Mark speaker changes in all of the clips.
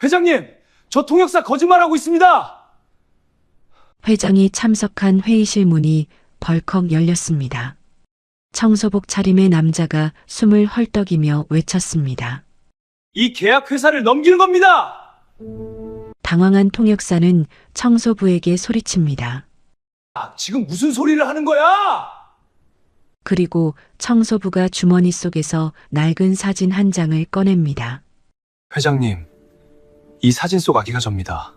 Speaker 1: 회장님, 저 통역사 거짓말하고 있습니다.
Speaker 2: 회장이 참석한 회의실 문이 벌컥 열렸습니다. 청소복 차림의 남자가 숨을 헐떡이며 외쳤습니다.
Speaker 1: 이 계약 회사를 넘기는 겁니다.
Speaker 2: 당황한 통역사는 청소부에게 소리칩니다.
Speaker 1: 아, 지금 무슨 소리를 하는 거야?
Speaker 2: 그리고 청소부가 주머니 속에서 낡은 사진 한 장을 꺼냅니다.
Speaker 1: 회장님, 이 사진 속 아기가 접니다.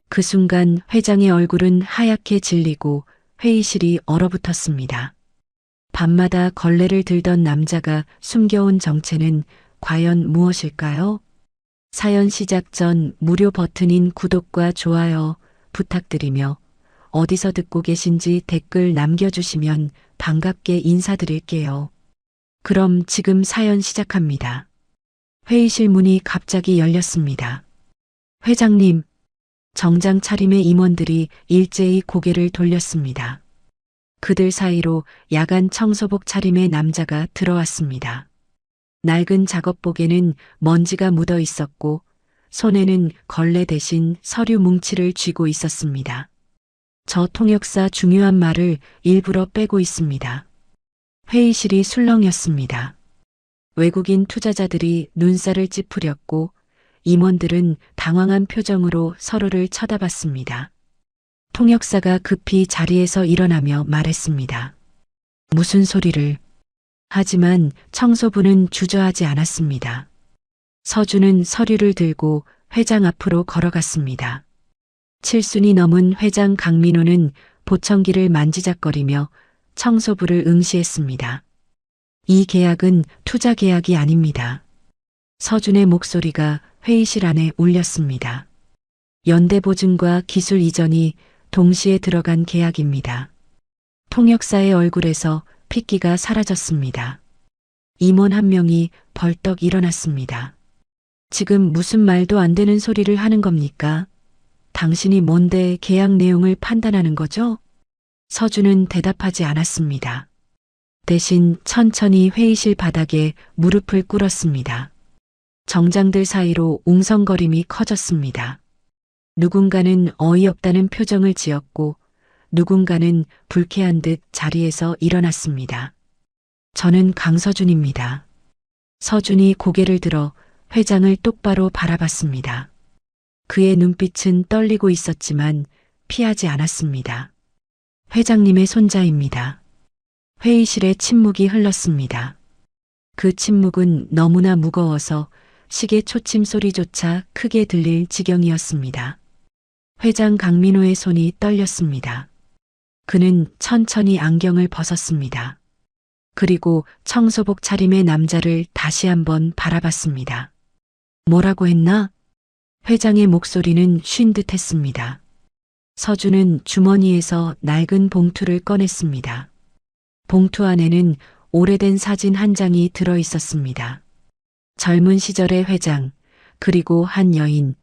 Speaker 2: 그 순간 회장의 얼굴은 하얗게 질리고 회의실이 얼어붙었습니다. 밤마다 걸레를 들던 남자가 숨겨온 정체는 과연 무엇일까요? 사연 시작 전 무료 버튼인 구독과 좋아요 부탁드리며 어디서 듣고 계신지 댓글 남겨주시면 반갑게 인사드릴게요. 그럼 지금 사연 시작합니다. 회의실 문이 갑자기 열렸습니다. 회장님, 정장 차림의 임원들이 일제히 고개를 돌렸습니다. 그들 사이로 야간 청소복 차림의 남자가 들어왔습니다. 낡은 작업복에는 먼지가 묻어 있었고 손에는 걸레 대신 서류 뭉치를 쥐고 있었습니다. 저 통역사 중요한 말을 일부러 빼고 있습니다. 회의실이 술렁였습니다. 외국인 투자자들이 눈살을 찌푸렸고 임원들은 당황한 표정으로 서로를 쳐다봤습니다. 통역사가 급히 자리에서 일어나며 말했습니다. 무슨 소리를? 하지만 청소부는 주저하지 않았습니다. 서준은 서류를 들고 회장 앞으로 걸어갔습니다. 7순이 넘은 회장 강민호는 보청기를 만지작거리며 청소부를 응시했습니다. 이 계약은 투자 계약이 아닙니다. 서준의 목소리가 회의실 안에 울렸습니다. 연대보증과 기술 이전이 동시에 들어간 계약입니다. 통역사의 얼굴에서 핏기가 사라졌습니다. 임원 한 명이 벌떡 일어났습니다. 지금 무슨 말도 안 되는 소리를 하는 겁니까? 당신이 뭔데 계약 내용을 판단하는 거죠? 서준은 대답하지 않았습니다. 대신 천천히 회의실 바닥에 무릎을 꿇었습니다. 정장들 사이로 웅성거림이 커졌습니다. 누군가는 어이없다는 표정을 지었고 누군가는 불쾌한 듯 자리에서 일어났습니다. 저는 강서준입니다. 서준이 고개를 들어 회장을 똑바로 바라봤습니다. 그의 눈빛은 떨리고 있었지만 피하지 않았습니다. 회장님의 손자입니다. 회의실에 침묵이 흘렀습니다. 그 침묵은 너무나 무거워서 시계 초침 소리조차 크게 들릴 지경이었습니다. 회장 강민호의 손이 떨렸습니다. 그는 천천히 안경을 벗었습니다. 그리고 청소복 차림의 남자를 다시 한번 바라봤습니다. 뭐라고 했나? 회장의 목소리는 쉰 듯 했습니다. 서준은 주머니에서 낡은 봉투를 꺼냈습니다. 봉투 안에는 오래된 사진 한 장이 들어 있었습니다. 젊은 시절의 회장, 그리고 한 여인,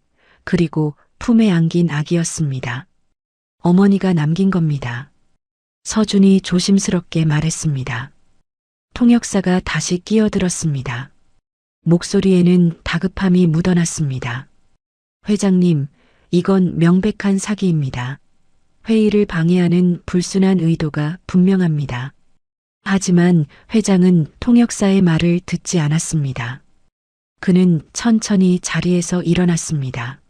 Speaker 2: 그리고 품에 안긴 아기였습니다. 어머니가 남긴 겁니다. 서준이 조심스럽게 말했습니다. 통역사가 다시 끼어들었습니다. 목소리에는 다급함이 묻어났습니다. 회장님, 이건 명백한 사기입니다. 회의를 방해하는 불순한 의도가 분명합니다. 하지만 회장은 통역사의 말을 듣지 않았습니다. 그는 천천히 자리에서 일어났습니다.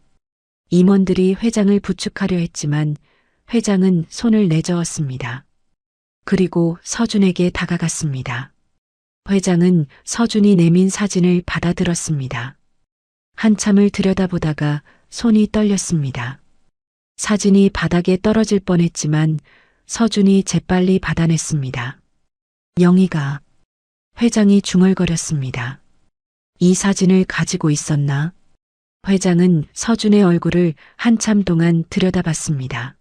Speaker 2: 임원들이 회장을 부축하려 했지만 회장은 손을 내저었습니다. 그리고 서준에게 다가갔습니다. 회장은 서준이 내민 사진을 받아들었습니다. 한참을 들여다보다가 손이 떨렸습니다. 사진이 바닥에 떨어질 뻔했지만 서준이 재빨리 받아냈습니다. 영희가. 회장이 중얼거렸습니다. 이 사진을 가지고 있었나? 회장은 서준의 얼굴을 한참 동안 들여다봤습니다.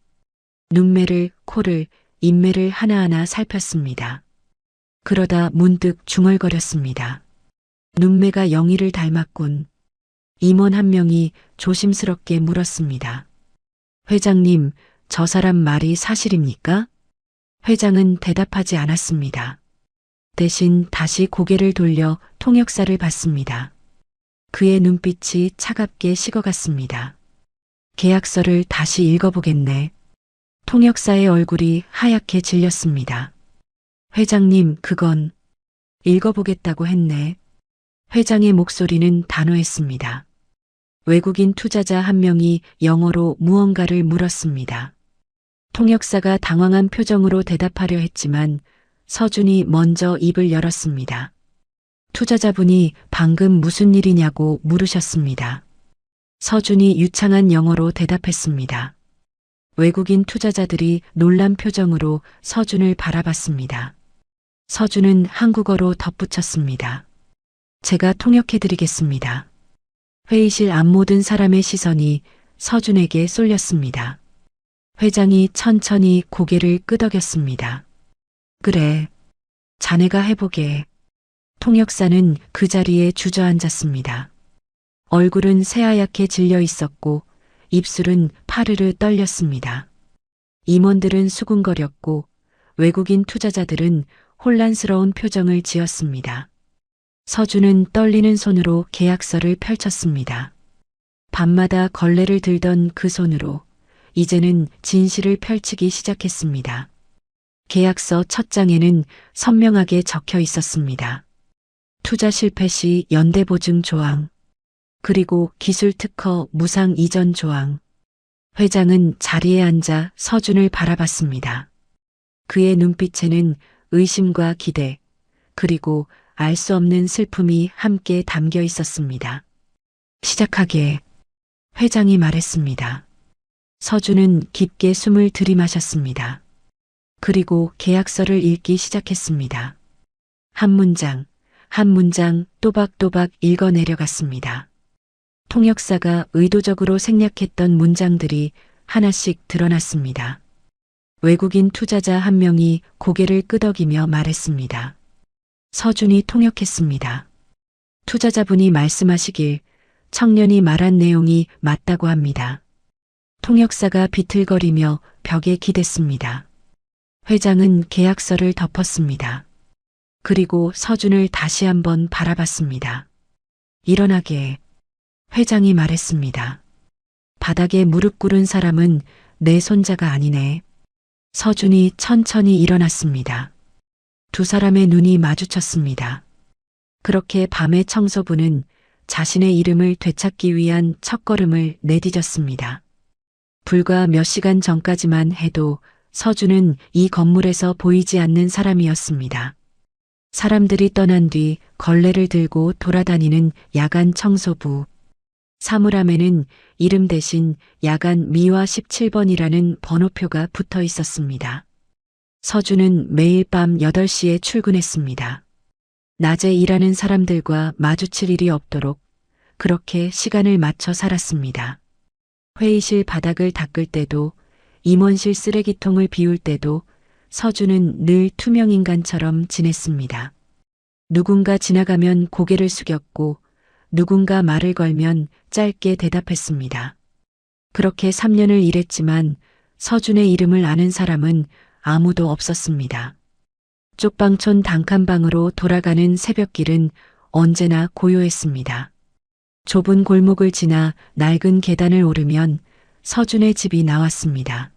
Speaker 2: 눈매를, 코를, 인매를 하나하나 살폈습니다. 그러다 문득 중얼거렸습니다. 눈매가 영희를 닮았군. 임원 한 명이 조심스럽게 물었습니다. 회장님, 저 사람 말이 사실입니까? 회장은 대답하지 않았습니다. 대신 다시 고개를 돌려 통역사를 봤습니다. 그의 눈빛이 차갑게 식어갔습니다. 계약서를 다시 읽어보겠네. 통역사의 얼굴이 하얗게 질렸습니다. 회장님, 그건 읽어보겠다고 했네. 회장의 목소리는 단호했습니다. 외국인 투자자 한 명이 영어로 무언가를 물었습니다. 통역사가 당황한 표정으로 대답하려 했지만 서준이 먼저 입을 열었습니다. 투자자분이 방금 무슨 일이냐고 물으셨습니다. 서준이 유창한 영어로 대답했습니다. 외국인 투자자들이 놀란 표정으로 서준을 바라봤습니다. 서준은 한국어로 덧붙였습니다. 제가 통역해드리겠습니다. 회의실 앞 모든 사람의 시선이 서준에게 쏠렸습니다. 회장이 천천히 고개를 끄덕였습니다. 그래, 자네가 해보게. 통역사는 그 자리에 주저앉았습니다. 얼굴은 새하얗게 질려 있었고 입술은 파르르 떨렸습니다. 임원들은 수군거렸고 외국인 투자자들은 혼란스러운 표정을 지었습니다. 서준은 떨리는 손으로 계약서를 펼쳤습니다. 밤마다 걸레를 들던 그 손으로 이제는 진실을 펼치기 시작했습니다. 계약서 첫 장에는 선명하게 적혀 있었습니다. 투자 실패 시 연대보증 조항, 그리고 기술 특허 무상 이전 조항. 회장은 자리에 앉아 서준을 바라봤습니다. 그의 눈빛에는 의심과 기대, 그리고 알 수 없는 슬픔이 함께 담겨 있었습니다. 시작하게. 회장이 말했습니다. 서준은 깊게 숨을 들이마셨습니다. 그리고 계약서를 읽기 시작했습니다. 한 문장, 한 문장 또박또박 읽어내려갔습니다. 통역사가 의도적으로 생략했던 문장들이 하나씩 드러났습니다. 외국인 투자자 한 명이 고개를 끄덕이며 말했습니다. 서준이 통역했습니다. 투자자분이 말씀하시길 청년이 말한 내용이 맞다고 합니다. 통역사가 비틀거리며 벽에 기댔습니다. 회장은 계약서를 덮었습니다. 그리고 서준을 다시 한번 바라봤습니다. 일어나게. 회장이 말했습니다. 바닥에 무릎 꿇은 사람은 내 손자가 아니네. 서준이 천천히 일어났습니다. 두 사람의 눈이 마주쳤습니다. 그렇게 밤의 청소부는 자신의 이름을 되찾기 위한 첫걸음을 내디뎠습니다. 불과 몇 시간 전까지만 해도 서준은 이 건물에서 보이지 않는 사람이었습니다. 사람들이 떠난 뒤 걸레를 들고 돌아다니는 야간 청소부. 사물함에는 이름 대신 야간 미화 17번이라는 번호표가 붙어 있었습니다. 서준은 매일 밤 8시에 출근했습니다. 낮에 일하는 사람들과 마주칠 일이 없도록 그렇게 시간을 맞춰 살았습니다. 회의실 바닥을 닦을 때도 임원실 쓰레기통을 비울 때도 서준은 늘 투명인간처럼 지냈습니다. 누군가 지나가면 고개를 숙였고 누군가 말을 걸면 짧게 대답했습니다. 그렇게 3년을 일했지만 서준의 이름을 아는 사람은 아무도 없었습니다. 쪽방촌 단칸방으로 돌아가는 새벽길은 언제나 고요했습니다. 좁은 골목을 지나 낡은 계단을 오르면 서준의 집이 나왔습니다.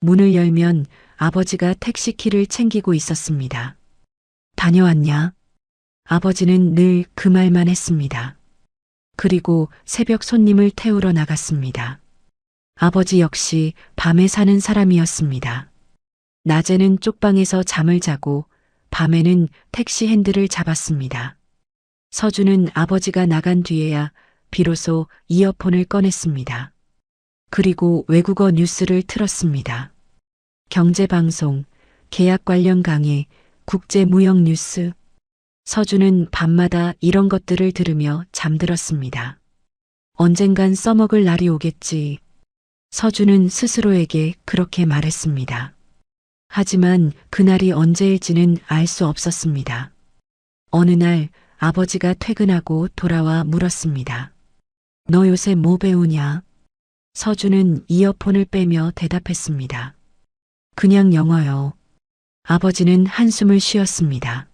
Speaker 2: 문을 열면 아버지가 택시키를 챙기고 있었습니다. 다녀왔냐? 아버지는 늘 그 말만 했습니다. 그리고 새벽 손님을 태우러 나갔습니다. 아버지 역시 밤에 사는 사람이었습니다. 낮에는 쪽방에서 잠을 자고 밤에는 택시 핸들을 잡았습니다. 서준은 아버지가 나간 뒤에야 비로소 이어폰을 꺼냈습니다. 그리고 외국어 뉴스를 틀었습니다. 경제방송, 계약 관련 강의, 국제무역 뉴스. 서준은 밤마다 이런 것들을 들으며 잠들었습니다. 언젠간 써먹을 날이 오겠지. 서준은 스스로에게 그렇게 말했습니다. 하지만 그날이 언제일지는 알 수 없었습니다. 어느 날 아버지가 퇴근하고 돌아와 물었습니다. 너 요새 뭐 배우냐? 서준은 이어폰을 빼며 대답했습니다. 그냥 영어요. 아버지는 한숨을 쉬었습니다.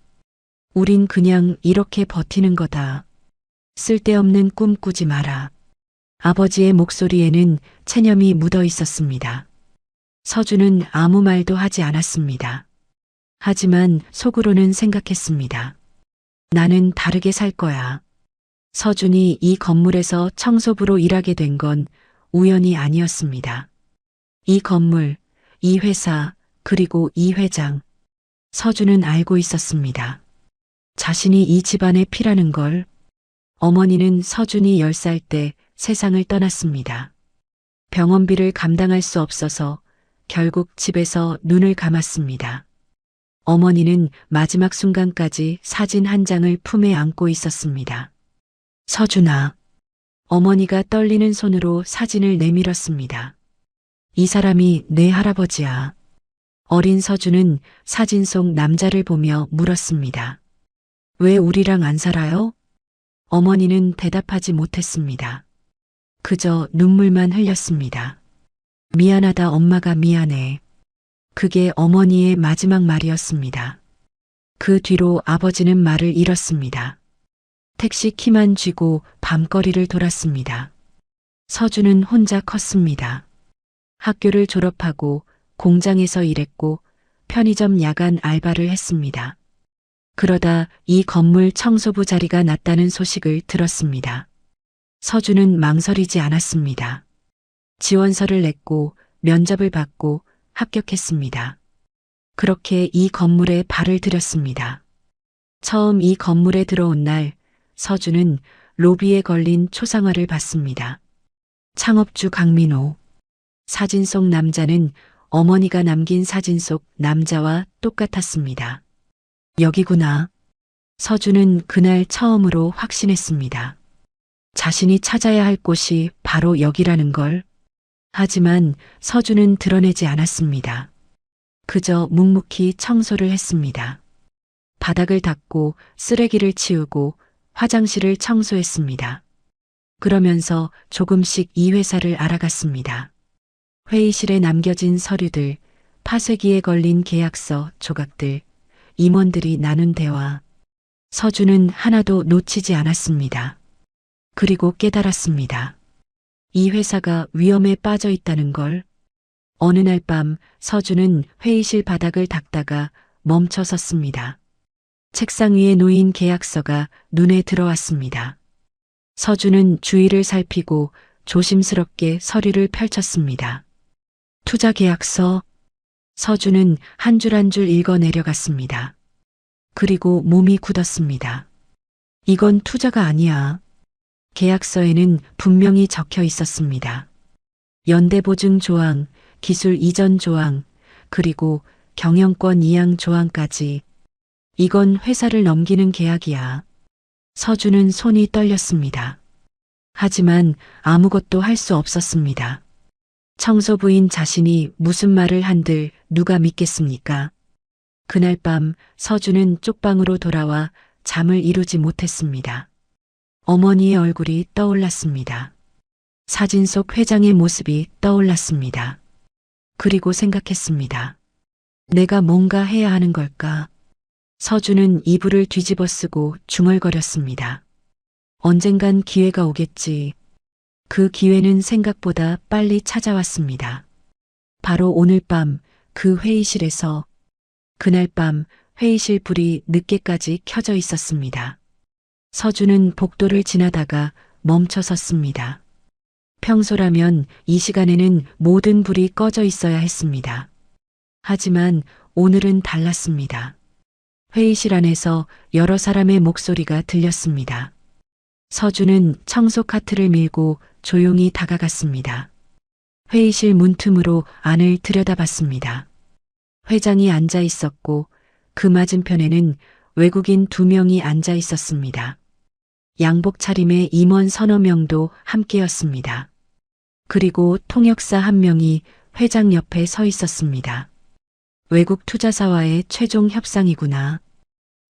Speaker 2: 우린 그냥 이렇게 버티는 거다. 쓸데없는 꿈 꾸지 마라. 아버지의 목소리에는 체념이 묻어 있었습니다. 서준은 아무 말도 하지 않았습니다. 하지만 속으로는 생각했습니다. 나는 다르게 살 거야. 서준이 이 건물에서 청소부로 일하게 된 건 우연이 아니었습니다. 이 건물, 이 회사, 그리고 이 회장. 서준은 알고 있었습니다. 자신이 이 집안의 피라는 걸. 어머니는 서준이 10살 때 세상을 떠났습니다. 병원비를 감당할 수 없어서 결국 집에서 눈을 감았습니다. 어머니는 마지막 순간까지 사진 한 장을 품에 안고 있었습니다. 서준아. 어머니가 떨리는 손으로 사진을 내밀었습니다. 이 사람이 내 할아버지야. 어린 서준은 사진 속 남자를 보며 물었습니다. 왜 우리랑 안 살아요? 어머니는 대답하지 못했습니다. 그저 눈물만 흘렸습니다. 미안하다 엄마가 미안해. 그게 어머니의 마지막 말이었습니다. 그 뒤로 아버지는 말을 잃었습니다. 택시 키만 쥐고 밤거리를 돌았습니다. 서준은 혼자 컸습니다. 학교를 졸업하고 공장에서 일했고 편의점 야간 알바를 했습니다. 그러다 이 건물 청소부 자리가 났다는 소식을 들었습니다. 서준은 망설이지 않았습니다. 지원서를 냈고 면접을 받고 합격했습니다. 그렇게 이 건물에 발을 들였습니다. 처음 이 건물에 들어온 날 서준은 로비에 걸린 초상화를 봤습니다. 창업주 강민호. 사진 속 남자는 어머니가 남긴 사진 속 남자와 똑같았습니다. 여기구나. 서준은 그날 처음으로 확신했습니다. 자신이 찾아야 할 곳이 바로 여기라는 걸. 하지만 서준은 드러내지 않았습니다. 그저 묵묵히 청소를 했습니다. 바닥을 닦고 쓰레기를 치우고 화장실을 청소했습니다. 그러면서 조금씩 이 회사를 알아갔습니다. 회의실에 남겨진 서류들, 파쇄기에 걸린 계약서, 조각들, 임원들이 나눈 대화. 서준은 하나도 놓치지 않았습니다. 그리고 깨달았습니다. 이 회사가 위험에 빠져 있다는 걸. 어느 날 밤 서준은 회의실 바닥을 닦다가 멈춰 섰습니다. 책상 위에 놓인 계약서가 눈에 들어왔습니다. 서준은 주위를 살피고 조심스럽게 서류를 펼쳤습니다. 투자 계약서. 서준은 한 줄 한 줄 읽어 내려갔습니다. 그리고 몸이 굳었습니다. 이건 투자가 아니야. 계약서에는 분명히 적혀 있었습니다. 연대보증 조항, 기술 이전 조항, 그리고 경영권 이양 조항까지. 이건 회사를 넘기는 계약이야. 서준은 손이 떨렸습니다. 하지만 아무것도 할 수 없었습니다. 청소부인 자신이 무슨 말을 한들 누가 믿겠습니까? 그날 밤 서준은 쪽방으로 돌아와 잠을 이루지 못했습니다. 어머니의 얼굴이 떠올랐습니다. 사진 속 회장의 모습이 떠올랐습니다. 그리고 생각했습니다. 내가 뭔가 해야 하는 걸까? 서준은 이불을 뒤집어 쓰고 중얼거렸습니다. 언젠간 기회가 오겠지. 그 기회는 생각보다 빨리 찾아왔습니다. 바로 오늘 밤 그 회의실에서. 그날 밤 회의실 불이 늦게까지 켜져 있었습니다. 서준은 복도를 지나다가 멈춰 섰습니다. 평소라면 이 시간에는 모든 불이 꺼져 있어야 했습니다. 하지만 오늘은 달랐습니다. 회의실 안에서 여러 사람의 목소리가 들렸습니다. 서준은 청소 카트를 밀고 조용히 다가갔습니다. 회의실 문틈으로 안을 들여다봤습니다. 회장이 앉아 있었고 그 맞은편에는 외국인 2명이 앉아 있었습니다. 양복 차림의 임원 서너 명도 함께였습니다. 그리고 통역사 1명이 회장 옆에 서 있었습니다. 외국 투자사와의 최종 협상이구나.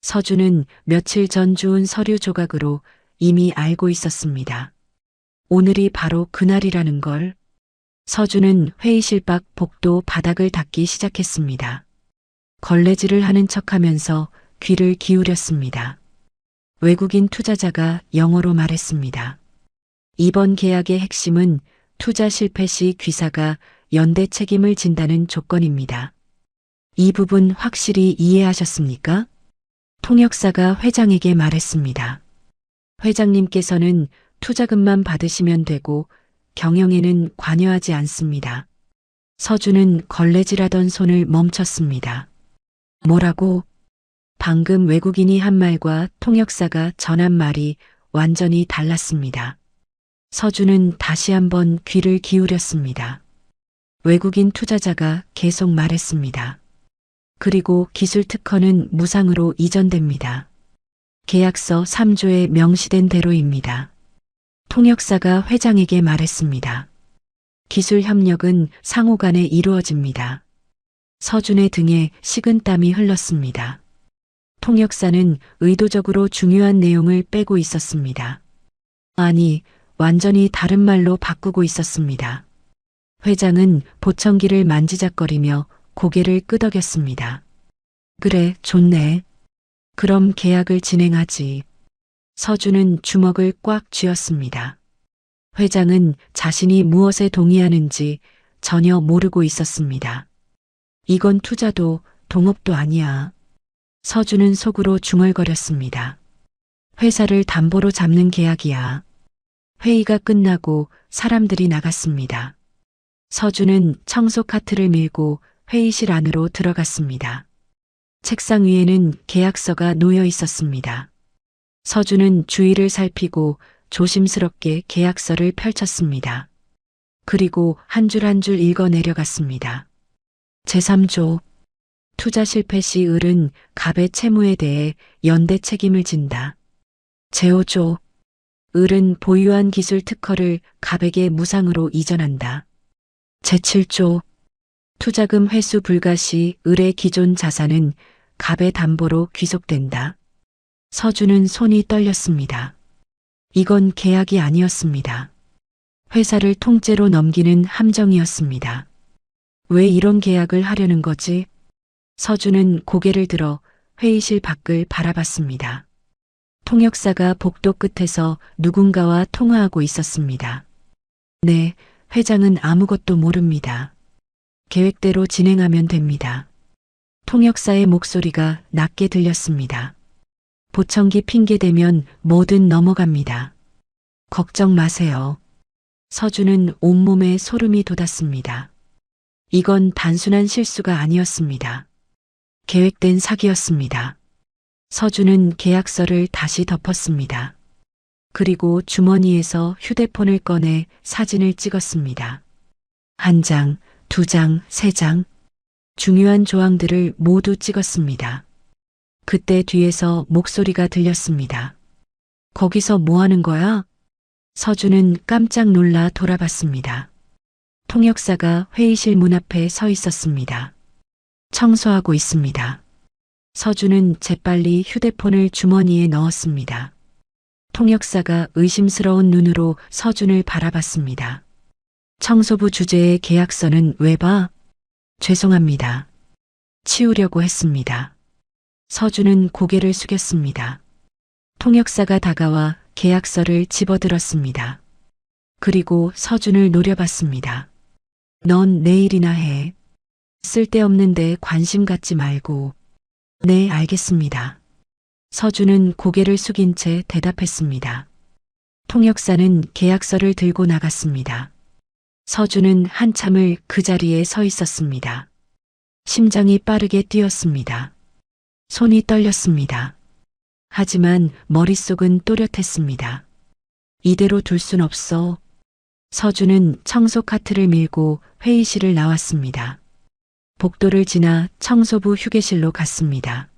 Speaker 2: 서준은 며칠 전 주운 서류 조각으로 이미 알고 있었습니다. 오늘이 바로 그날이라는 걸. 서준은 회의실 밖 복도 바닥을 닦기 시작했습니다. 걸레질을 하는 척하면서 귀를 기울였습니다. 외국인 투자자가 영어로 말했습니다. 이번 계약의 핵심은 투자 실패 시 귀사가 연대 책임을 진다는 조건입니다. 이 부분 확실히 이해하셨습니까? 통역사가 회장에게 말했습니다. 회장님께서는 투자금만 받으시면 되고 경영에는 관여하지 않습니다. 서준은 걸레질하던 손을 멈췄습니다. 뭐라고? 방금 외국인이 한 말과 통역사가 전한 말이 완전히 달랐습니다. 서준은 다시 한번 귀를 기울였습니다. 외국인 투자자가 계속 말했습니다. 그리고 기술 특허는 무상으로 이전됩니다. 계약서 3조에 명시된 대로입니다. 통역사가 회장에게 말했습니다. 기술 협력은 상호 간에 이루어집니다. 서준의 등에 식은땀이 흘렀습니다. 통역사는 의도적으로 중요한 내용을 빼고 있었습니다. 아니, 완전히 다른 말로 바꾸고 있었습니다. 회장은 보청기를 만지작거리며 고개를 끄덕였습니다. 그래, 좋네. 그럼 계약을 진행하지. 서준은 주먹을 꽉 쥐었습니다. 회장은 자신이 무엇에 동의하는지 전혀 모르고 있었습니다. 이건 투자도 동업도 아니야. 서준은 속으로 중얼거렸습니다. 회사를 담보로 잡는 계약이야. 회의가 끝나고 사람들이 나갔습니다. 서준은 청소 카트를 밀고 회의실 안으로 들어갔습니다. 책상 위에는 계약서가 놓여 있었습니다. 서준은 주위를 살피고 조심스럽게 계약서를 펼쳤습니다. 그리고 한 줄 한 줄 읽어 내려갔습니다. 제3조 투자 실패 시 을은 갑의 채무에 대해 연대 책임을 진다. 제5조 을은 보유한 기술 특허를 갑에게 무상으로 이전한다. 제7조 투자금 회수 불가 시 을의 기존 자산은 갑의 담보로 귀속된다. 서준은 손이 떨렸습니다. 이건 계약이 아니었습니다. 회사를 통째로 넘기는 함정이었습니다. 왜 이런 계약을 하려는 거지? 서준은 고개를 들어 회의실 밖을 바라봤습니다. 통역사가 복도 끝에서 누군가와 통화하고 있었습니다. 네, 회장은 아무것도 모릅니다. 계획대로 진행하면 됩니다. 통역사의 목소리가 낮게 들렸습니다. 보청기 핑계대면 뭐든 넘어갑니다. 걱정 마세요. 서준은 온몸에 소름이 돋았습니다. 이건 단순한 실수가 아니었습니다. 계획된 사기였습니다. 서준은 계약서를 다시 덮었습니다. 그리고 주머니에서 휴대폰을 꺼내 사진을 찍었습니다. 1장, 2장, 3장. 중요한 조항들을 모두 찍었습니다. 그때 뒤에서 목소리가 들렸습니다. 거기서 뭐 하는 거야? 서준은 깜짝 놀라 돌아봤습니다. 통역사가 회의실 문 앞에 서 있었습니다. 청소하고 있습니다. 서준은 재빨리 휴대폰을 주머니에 넣었습니다. 통역사가 의심스러운 눈으로 서준을 바라봤습니다. 청소부 주제의 계약서는 왜 봐? 죄송합니다. 치우려고 했습니다. 서준은 고개를 숙였습니다. 통역사가 다가와 계약서를 집어들었습니다. 그리고 서준을 노려봤습니다. 넌 내일이나 해. 쓸데없는데 관심 갖지 말고. 네, 알겠습니다. 서준은 고개를 숙인 채 대답했습니다. 통역사는 계약서를 들고 나갔습니다. 서준은 한참을 그 자리에 서 있었습니다. 심장이 빠르게 뛰었습니다. 손이 떨렸습니다. 하지만 머릿속은 또렷했습니다. 이대로 둘 순 없어. 서준은 청소 카트를 밀고 회의실을 나왔습니다. 복도를 지나 청소부 휴게실로 갔습니다.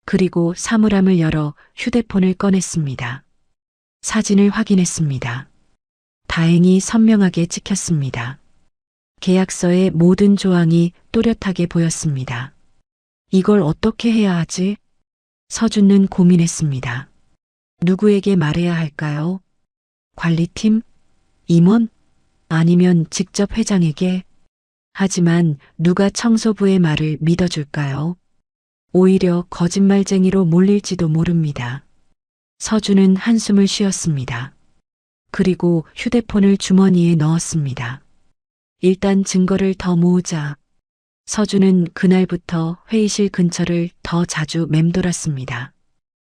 Speaker 2: 그리고 사물함을 열어 휴대폰을 꺼냈습니다. 사진을 확인했습니다. 다행히 선명하게 찍혔습니다. 계약서의 모든 조항이 또렷하게 보였습니다. 이걸 어떻게 해야 하지? 서준은 고민했습니다. 누구에게 말해야 할까요? 관리팀? 임원? 아니면 직접 회장에게? 하지만 누가 청소부의 말을 믿어줄까요? 오히려 거짓말쟁이로 몰릴지도 모릅니다. 서준은 한숨을 쉬었습니다. 그리고 휴대폰을 주머니에 넣었습니다. 일단 증거를 더 모으자. 서준은 그날부터 회의실 근처를 더 자주 맴돌았습니다.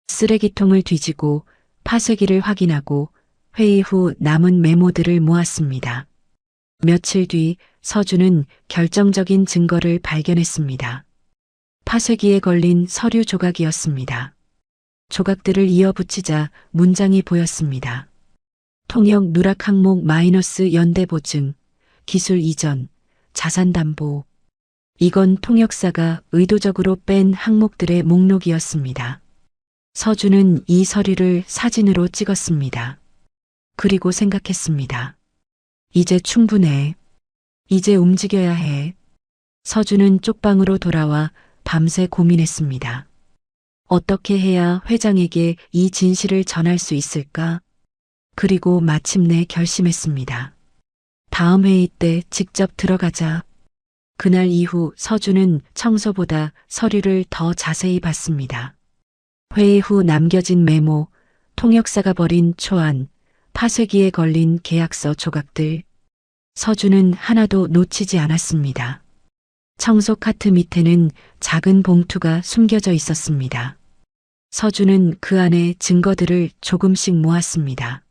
Speaker 2: 쓰레기통을 뒤지고 파쇄기를 확인하고 회의 후 남은 메모들을 모았습니다. 며칠 뒤 서준은 결정적인 증거를 발견했습니다. 파쇄기에 걸린 서류 조각이었습니다. 조각들을 이어붙이자 문장이 보였습니다. 통역 누락 항목 마이너스 연대보증, 기술 이전, 자산담보. 이건 통역사가 의도적으로 뺀 항목들의 목록이었습니다. 서준은 이 서류를 사진으로 찍었습니다. 그리고 생각했습니다. 이제 충분해. 이제 움직여야 해. 서준은 쪽방으로 돌아와 밤새 고민했습니다. 어떻게 해야 회장에게 이 진실을 전할 수 있을까? 그리고 마침내 결심했습니다. 다음 회의 때 직접 들어가자. 그날 이후 서준은 청소보다 서류를 더 자세히 봤습니다. 회의 후 남겨진 메모, 통역사가 버린 초안, 파쇄기에 걸린 계약서 조각들. 서준은 하나도 놓치지 않았습니다. 청소 카트 밑에는 작은 봉투가 숨겨져 있었습니다. 서준은 그 안에 증거들을 조금씩 모았습니다.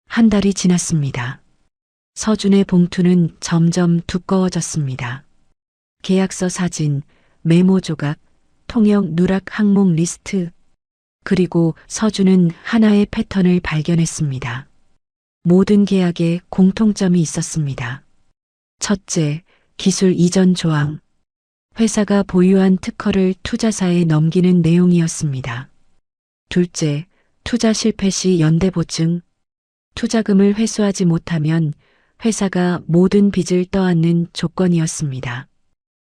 Speaker 2: 한 달이 지났습니다. 서준의 봉투는 점점 두꺼워졌습니다. 계약서 사진, 메모 조각, 통역 누락 항목 리스트. 그리고 서준은 하나의 패턴을 발견했습니다. 모든 계약에 공통점이 있었습니다. 첫째, 기술 이전 조항. 회사가 보유한 특허를 투자사에 넘기는 내용이었습니다. 둘째, 투자 실패 시 연대보증. 투자금을 회수하지 못하면 회사가 모든 빚을 떠안는 조건이었습니다.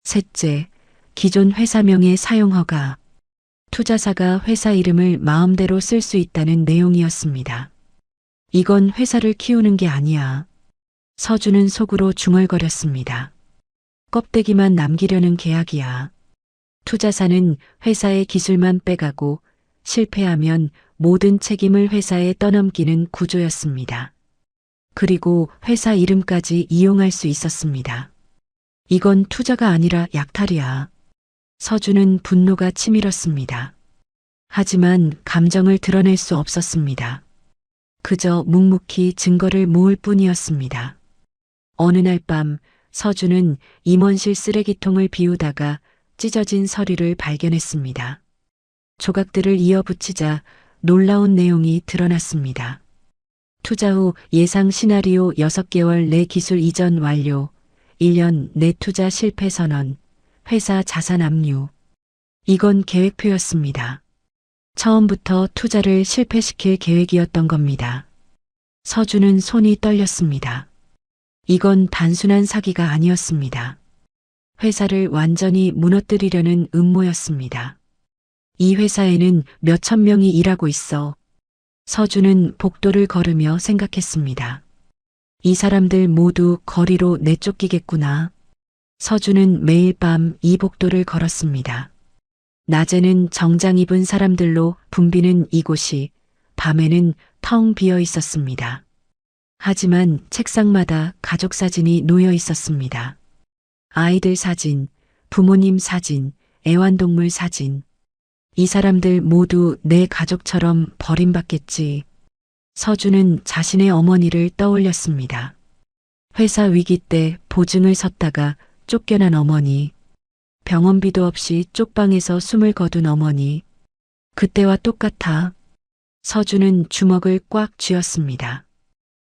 Speaker 2: 셋째, 기존 회사명의 사용허가. 투자사가 회사 이름을 마음대로 쓸 수 있다는 내용이었습니다. 이건 회사를 키우는 게 아니야. 서준은 속으로 중얼거렸습니다. 껍데기만 남기려는 계약이야. 투자사는 회사의 기술만 빼가고 실패하면 모든 책임을 회사에 떠넘기는 구조였습니다. 그리고 회사 이름까지 이용할 수 있었습니다. 이건 투자가 아니라 약탈이야. 서준은 분노가 치밀었습니다. 하지만 감정을 드러낼 수 없었습니다. 그저 묵묵히 증거를 모을 뿐이었습니다. 어느 날 밤 서준은 임원실 쓰레기통을 비우다가 찢어진 서류를 발견했습니다. 조각들을 이어붙이자 놀라운 내용이 드러났습니다. 투자 후 예상 시나리오 6개월 내 기술 이전 완료, 1년 내 투자 실패 선언, 회사 자산 압류. 이건 계획표였습니다. 처음부터 투자를 실패시킬 계획이었던 겁니다. 서준은 손이 떨렸습니다. 이건 단순한 사기가 아니었습니다. 회사를 완전히 무너뜨리려는 음모였습니다. 이 회사에는 몇천 명이 일하고 있어. 서준은 복도를 걸으며 생각했습니다. 이 사람들 모두 거리로 내쫓기겠구나. 서준은 매일 밤 이 복도를 걸었습니다. 낮에는 정장 입은 사람들로 붐비는 이곳이 밤에는 텅 비어 있었습니다. 하지만 책상마다 가족 사진이 놓여 있었습니다. 아이들 사진, 부모님 사진, 애완동물 사진. 이 사람들 모두 내 가족처럼 버림받겠지. 서준은 자신의 어머니를 떠올렸습니다. 회사 위기 때 보증을 섰다가 쫓겨난 어머니. 병원비도 없이 쪽방에서 숨을 거둔 어머니. 그때와 똑같아. 서준은 주먹을 꽉 쥐었습니다.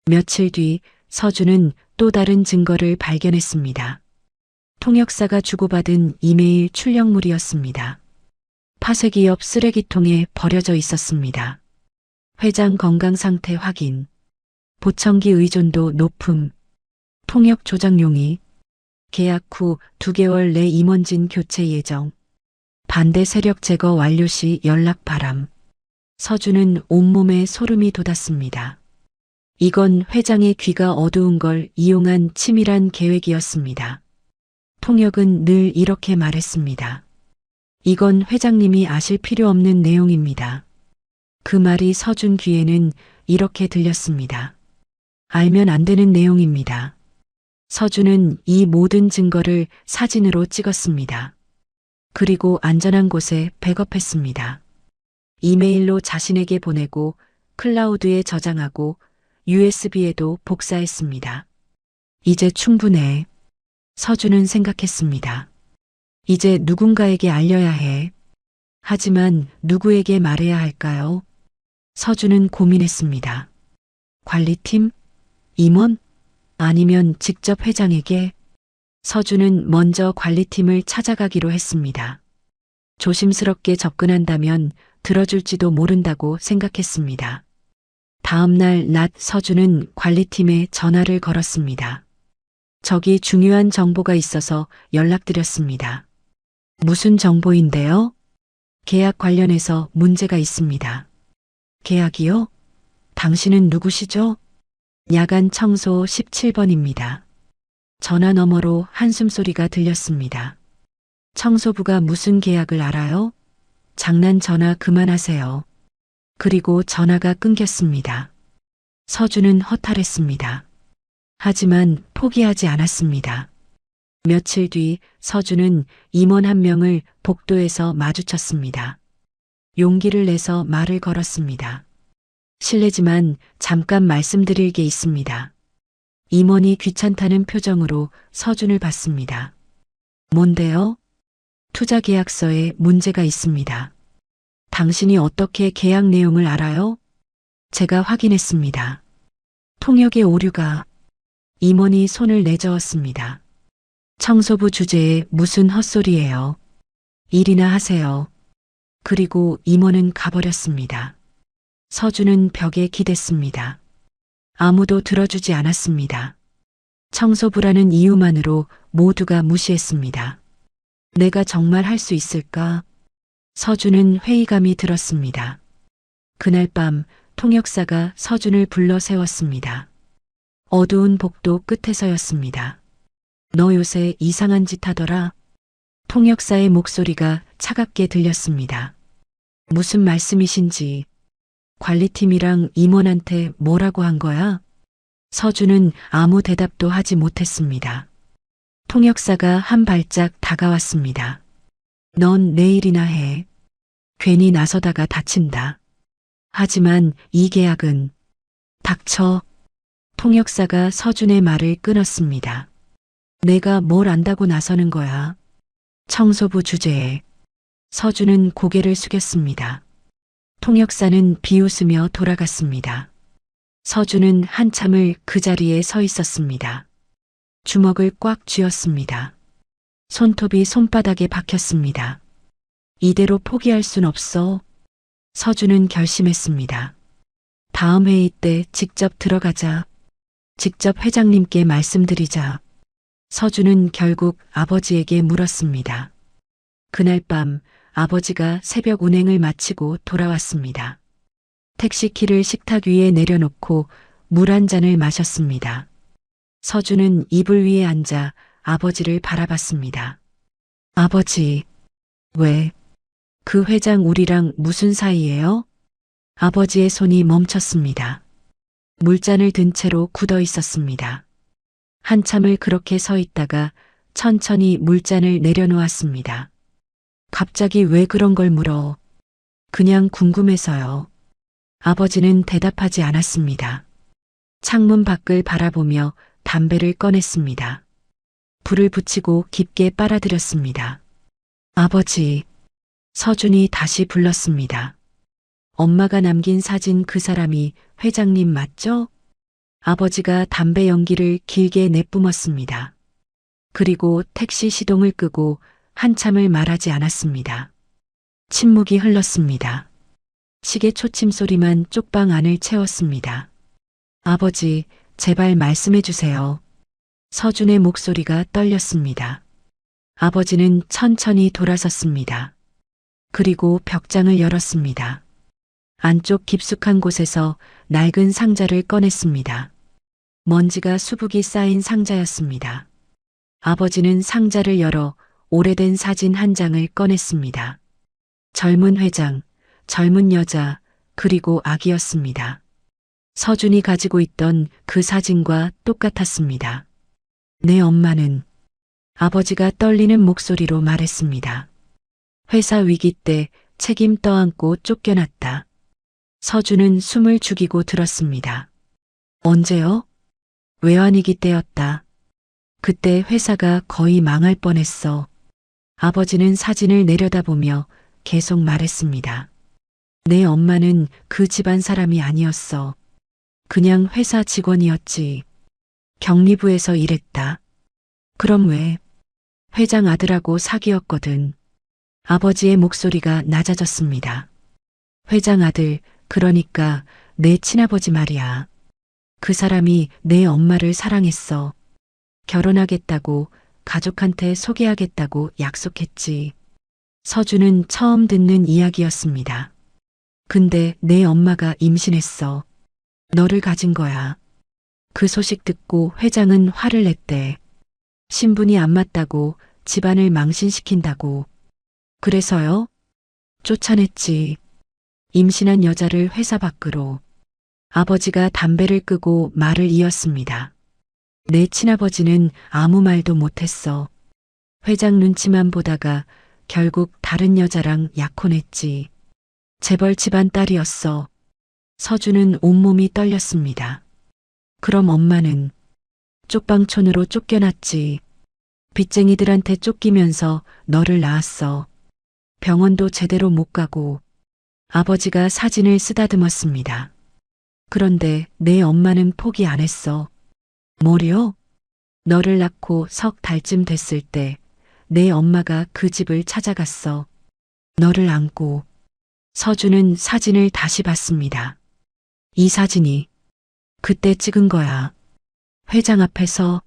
Speaker 2: 며칠 뒤 서준은 또 다른 증거를 발견했습니다. 통역사가 주고받은 이메일 출력물이었습니다. 파쇄기 옆 쓰레기통에 버려져 있었습니다. 회장 건강 상태 확인, 보청기 의존도 높음, 통역 조작 용의, 계약 후 2개월 내 임원진 교체 예정, 반대 세력 제거 완료 시 연락 바람. 서준은 온몸에 소름이 돋았습니다. 이건 회장의 귀가 어두운 걸 이용한 치밀한 계획이었습니다. 통역은 늘 이렇게 말했습니다. 이건 회장님이 아실 필요 없는 내용입니다. 그 말이 서준 귀에는 이렇게 들렸습니다. 알면 안 되는 내용입니다. 서준은 이 모든 증거를 사진으로 찍었습니다. 그리고 안전한 곳에 백업했습니다. 이메일로 자신에게 보내고 클라우드에 저장하고 USB에도 복사했습니다. 이제 충분해. 서준은 생각했습니다. 이제 누군가에게 알려야 해. 하지만 누구에게 말해야 할까요? 서준은 고민했습니다. 관리팀? 임원? 아니면 직접 회장에게? 서준은 먼저 관리팀을 찾아가기로 했습니다. 조심스럽게 접근한다면 들어줄지도 모른다고 생각했습니다. 다음 날 낮 서준은 관리팀에 전화를 걸었습니다. 저기 중요한 정보가 있어서 연락드렸습니다. 무슨 정보인데요? 계약 관련해서 문제가 있습니다. 계약이요? 당신은 누구시죠? 야간 청소 17번입니다. 전화 너머로 한숨소리가 들렸습니다. 청소부가 무슨 계약을 알아요? 장난 전화 그만하세요. 그리고 전화가 끊겼습니다. 서준은 허탈했습니다. 하지만 포기하지 않았습니다. 며칠 뒤 서준은 임원 한 명을 복도에서 마주쳤습니다. 용기를 내서 말을 걸었습니다. 실례지만 잠깐 말씀드릴 게 있습니다. 임원이 귀찮다는 표정으로 서준을 봤습니다. 뭔데요? 투자 계약서에 문제가 있습니다. 당신이 어떻게 계약 내용을 알아요? 제가 확인했습니다. 통역의 오류가. 임원이 손을 내저었습니다. 청소부 주제에 무슨 헛소리예요. 일이나 하세요. 그리고 임원은 가버렸습니다. 서준은 벽에 기댔습니다. 아무도 들어주지 않았습니다. 청소부라는 이유만으로 모두가 무시했습니다. 내가 정말 할 수 있을까? 서준은 회의감이 들었습니다. 그날 밤 통역사가 서준을 불러 세웠습니다. 어두운 복도 끝에서였습니다. 너 요새 이상한 짓 하더라. 통역사의 목소리가 차갑게 들렸습니다. 무슨 말씀이신지. 관리팀이랑 임원한테 뭐라고 한 거야? 서준은 아무 대답도 하지 못했습니다. 통역사가 한 발짝 다가왔습니다. 넌 내일이나 해. 괜히 나서다가 다친다. 하지만 이 계약은. 닥쳐. 통역사가 서준의 말을 끊었습니다. 내가 뭘 안다고 나서는 거야. 청소부 주제에. 서준은 고개를 숙였습니다. 통역사는 비웃으며 돌아갔습니다. 서준은 한참을 그 자리에 서 있었습니다. 주먹을 꽉 쥐었습니다. 손톱이 손바닥에 박혔습니다. 이대로 포기할 순 없어. 서준은 결심했습니다. 다음 회의 때 직접 들어가자. 직접 회장님께 말씀드리자. 서준은 결국 아버지에게 물었습니다. 그날 밤 아버지가 새벽 운행을 마치고 돌아왔습니다. 택시키를 식탁 위에 내려놓고 물 한 잔을 마셨습니다. 서준은 이불 위에 앉아 아버지를 바라봤습니다. 아버지, 왜? 그 회장 우리랑 무슨 사이예요? 아버지의 손이 멈췄습니다. 물잔을 든 채로 굳어 있었습니다. 한참을 그렇게 서 있다가 천천히 물잔을 내려놓았습니다. 갑자기 왜 그런 걸 물어? 그냥 궁금해서요. 아버지는 대답하지 않았습니다. 창문 밖을 바라보며 담배를 꺼냈습니다. 불을 붙이고 깊게 빨아들였습니다. 아버지, 서준이 다시 불렀습니다. 엄마가 남긴 사진 그 사람이 회장님 맞죠? 아버지가 담배 연기를 길게 내뿜었습니다. 그리고 택시 시동을 끄고 한참을 말하지 않았습니다. 침묵이 흘렀습니다. 시계 초침 소리만 쪽방 안을 채웠습니다. 아버지, 제발 말씀해 주세요. 서준의 목소리가 떨렸습니다. 아버지는 천천히 돌아섰습니다. 그리고 벽장을 열었습니다. 안쪽 깊숙한 곳에서 낡은 상자를 꺼냈습니다. 먼지가 수북이 쌓인 상자였습니다. 아버지는 상자를 열어 오래된 사진 한 장을 꺼냈습니다. 젊은 회장, 젊은 여자, 그리고 아기였습니다. 서준이 가지고 있던 그 사진과 똑같았습니다. 내 엄마는 아버지가 떨리는 목소리로 말했습니다. 회사 위기 때 책임 떠안고 쫓겨났다. 서준은 숨을 죽이고 들었습니다. 언제요? 외환위기 때였다. 그때 회사가 거의 망할 뻔했어. 아버지는 사진을 내려다보며 계속 말했습니다. 내 엄마는 그 집안 사람이 아니었어. 그냥 회사 직원이었지. 경리부에서 일했다. 그럼 왜? 회장 아들하고 사귀었거든. 아버지의 목소리가 낮아졌습니다. 회장 아들, 그러니까 내 친아버지 말이야. 그 사람이 내 엄마를 사랑했어. 결혼하겠다고, 가족한테 소개하겠다고 약속했지. 서준은 처음 듣는 이야기였습니다. 근데 내 엄마가 임신했어. 너를 가진 거야. 그 소식 듣고 회장은 화를 냈대. 신분이 안 맞다고, 집안을 망신시킨다고. 그래서요? 쫓아냈지. 임신한 여자를 회사 밖으로. 아버지가 담배를 끄고 말을 이었습니다. 내 친아버지는 아무 말도 못했어. 회장 눈치만 보다가 결국 다른 여자랑 약혼했지. 재벌 집안 딸이었어. 서준은 온몸이 떨렸습니다. 그럼 엄마는 쪽방촌으로 쫓겨났지. 빚쟁이들한테 쫓기면서 너를 낳았어. 병원도 제대로 못 가고. 아버지가 사진을 쓰다듬었습니다. 그런데 내 엄마는 포기 안 했어. 뭐려? 너를 낳고 석 달쯤 됐을 때 내 엄마가 그 집을 찾아갔어. 너를 안고. 서준은 사진을 다시 봤습니다. 이 사진이 그때 찍은 거야. 회장 앞에서.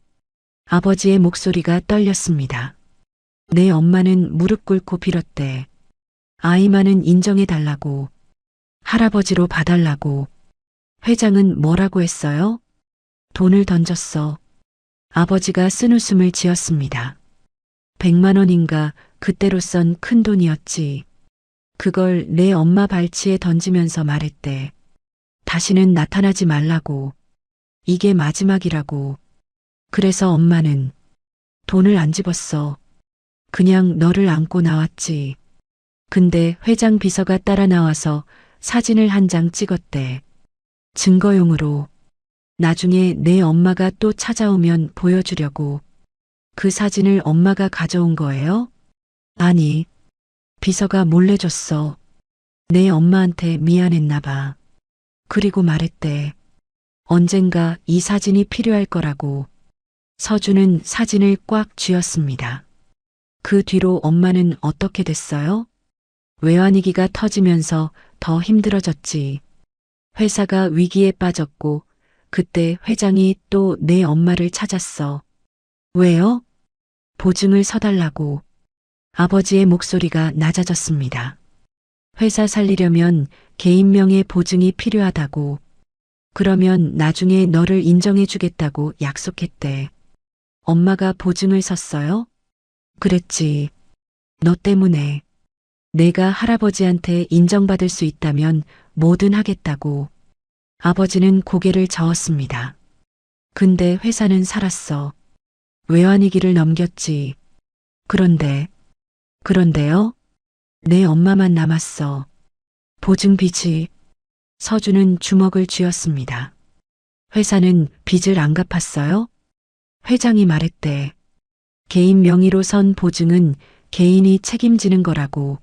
Speaker 2: 아버지의 목소리가 떨렸습니다. 내 엄마는 무릎 꿇고 빌었대. 아이만은 인정해달라고. 할아버지로 봐달라고. 회장은 뭐라고 했어요? 돈을 던졌어. 아버지가 쓴웃음을 지었습니다. 100만 원인가 그때로선 큰 돈이었지. 그걸 내 엄마 발치에 던지면서 말했대. 다시는 나타나지 말라고. 이게 마지막이라고. 그래서 엄마는 돈을 안 집었어. 그냥 너를 안고 나왔지. 근데 회장 비서가 따라 나와서 사진을 한 장 찍었대. 증거용으로. 나중에 내 엄마가 또 찾아오면 보여주려고. 그 사진을 엄마가 가져온 거예요? 아니, 비서가 몰래 줬어. 내 엄마한테 미안했나 봐. 그리고 말했대. 언젠가 이 사진이 필요할 거라고. 서준은 사진을 꽉 쥐었습니다. 그 뒤로 엄마는 어떻게 됐어요? 외환위기가 터지면서 더 힘들어졌지. 회사가 위기에 빠졌고 그때 회장이 또 내 엄마를 찾았어. 왜요? 보증을 서달라고. 아버지의 목소리가 낮아졌습니다. 회사 살리려면 개인명의 보증이 필요하다고. 그러면 나중에 너를 인정해주겠다고 약속했대. 엄마가 보증을 섰어요? 그랬지. 너 때문에. 내가 할아버지한테 인정받을 수 있다면 뭐든 하겠다고. 아버지는 고개를 저었습니다. 근데 회사는 살았어. 외환위기를 넘겼지. 그런데요? 내 엄마만 남았어. 보증빚이. 서준은 주먹을 쥐었습니다. 회사는 빚을 안 갚았어요? 회장이 말했대. 개인 명의로 선 보증은 개인이 책임지는 거라고.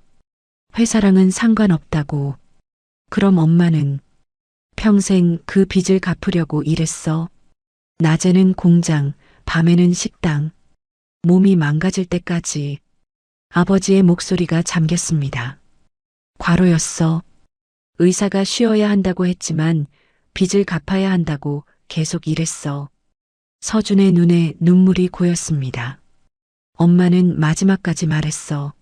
Speaker 2: 회사랑은 상관없다고. 그럼 엄마는 평생 그 빚을 갚으려고 일했어. 낮에는 공장, 밤에는 식당. 몸이 망가질 때까지. 아버지의 목소리가 잠겼습니다. 과로였어. 의사가 쉬어야 한다고 했지만 빚을 갚아야 한다고 계속 일했어. 서준의 눈에 눈물이 고였습니다. 엄마는 마지막까지 말했어.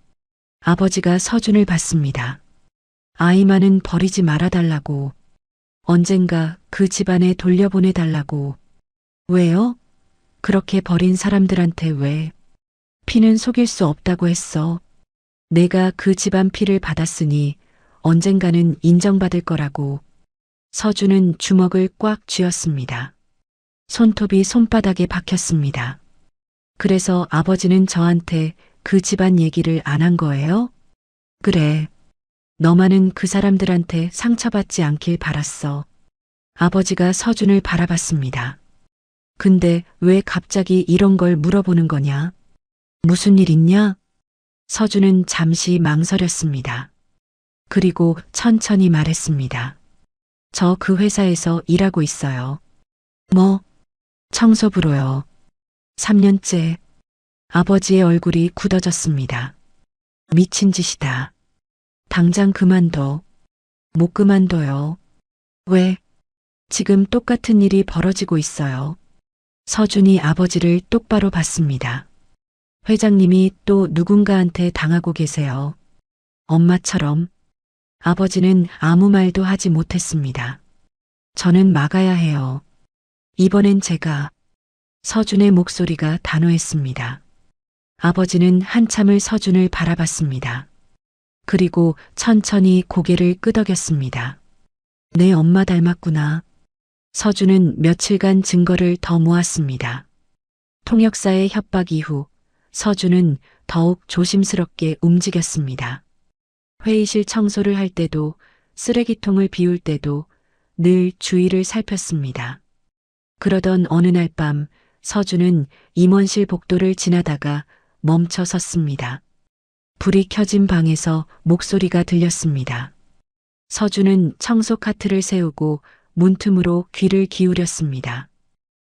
Speaker 2: 아버지가 서준을 봤습니다. 아이만은 버리지 말아달라고. 언젠가 그 집안에 돌려보내달라고. 왜요? 그렇게 버린 사람들한테 왜? 피는 속일 수 없다고 했어. 내가 그 집안 피를 받았으니 언젠가는 인정받을 거라고. 서준은 주먹을 꽉 쥐었습니다. 손톱이 손바닥에 박혔습니다. 그래서 아버지는 저한테 그 집안 얘기를 안 한 거예요? 그래. 너만은 그 사람들한테 상처받지 않길 바랐어. 아버지가 서준을 바라봤습니다. 근데 왜 갑자기 이런 걸 물어보는 거냐? 무슨 일 있냐? 서준은 잠시 망설였습니다. 그리고 천천히 말했습니다. 저 그 회사에서 일하고 있어요. 뭐? 청소부로요. 3년째. 아버지의 얼굴이 굳어졌습니다. 미친 짓이다. 당장 그만둬. 못 그만둬요. 왜? 지금 똑같은 일이 벌어지고 있어요. 서준이 아버지를 똑바로 봤습니다. 회장님이 또 누군가한테 당하고 계세요. 엄마처럼. 아버지는 아무 말도 하지 못했습니다. 저는 막아야 해요. 이번엔 제가. 서준의 목소리가 단호했습니다. 아버지는 한참을 서준을 바라봤습니다. 그리고 천천히 고개를 끄덕였습니다. 내 엄마 닮았구나. 서준은 며칠간 증거를 더 모았습니다. 통역사의 협박 이후 서준은 더욱 조심스럽게 움직였습니다. 회의실 청소를 할 때도 쓰레기통을 비울 때도 늘 주위를 살폈습니다. 그러던 어느 날 밤 서준은 임원실 복도를 지나다가 멈춰 섰습니다. 불이 켜진 방에서 목소리가 들렸습니다. 서준은 청소 카트를 세우고 문틈으로 귀를 기울였습니다.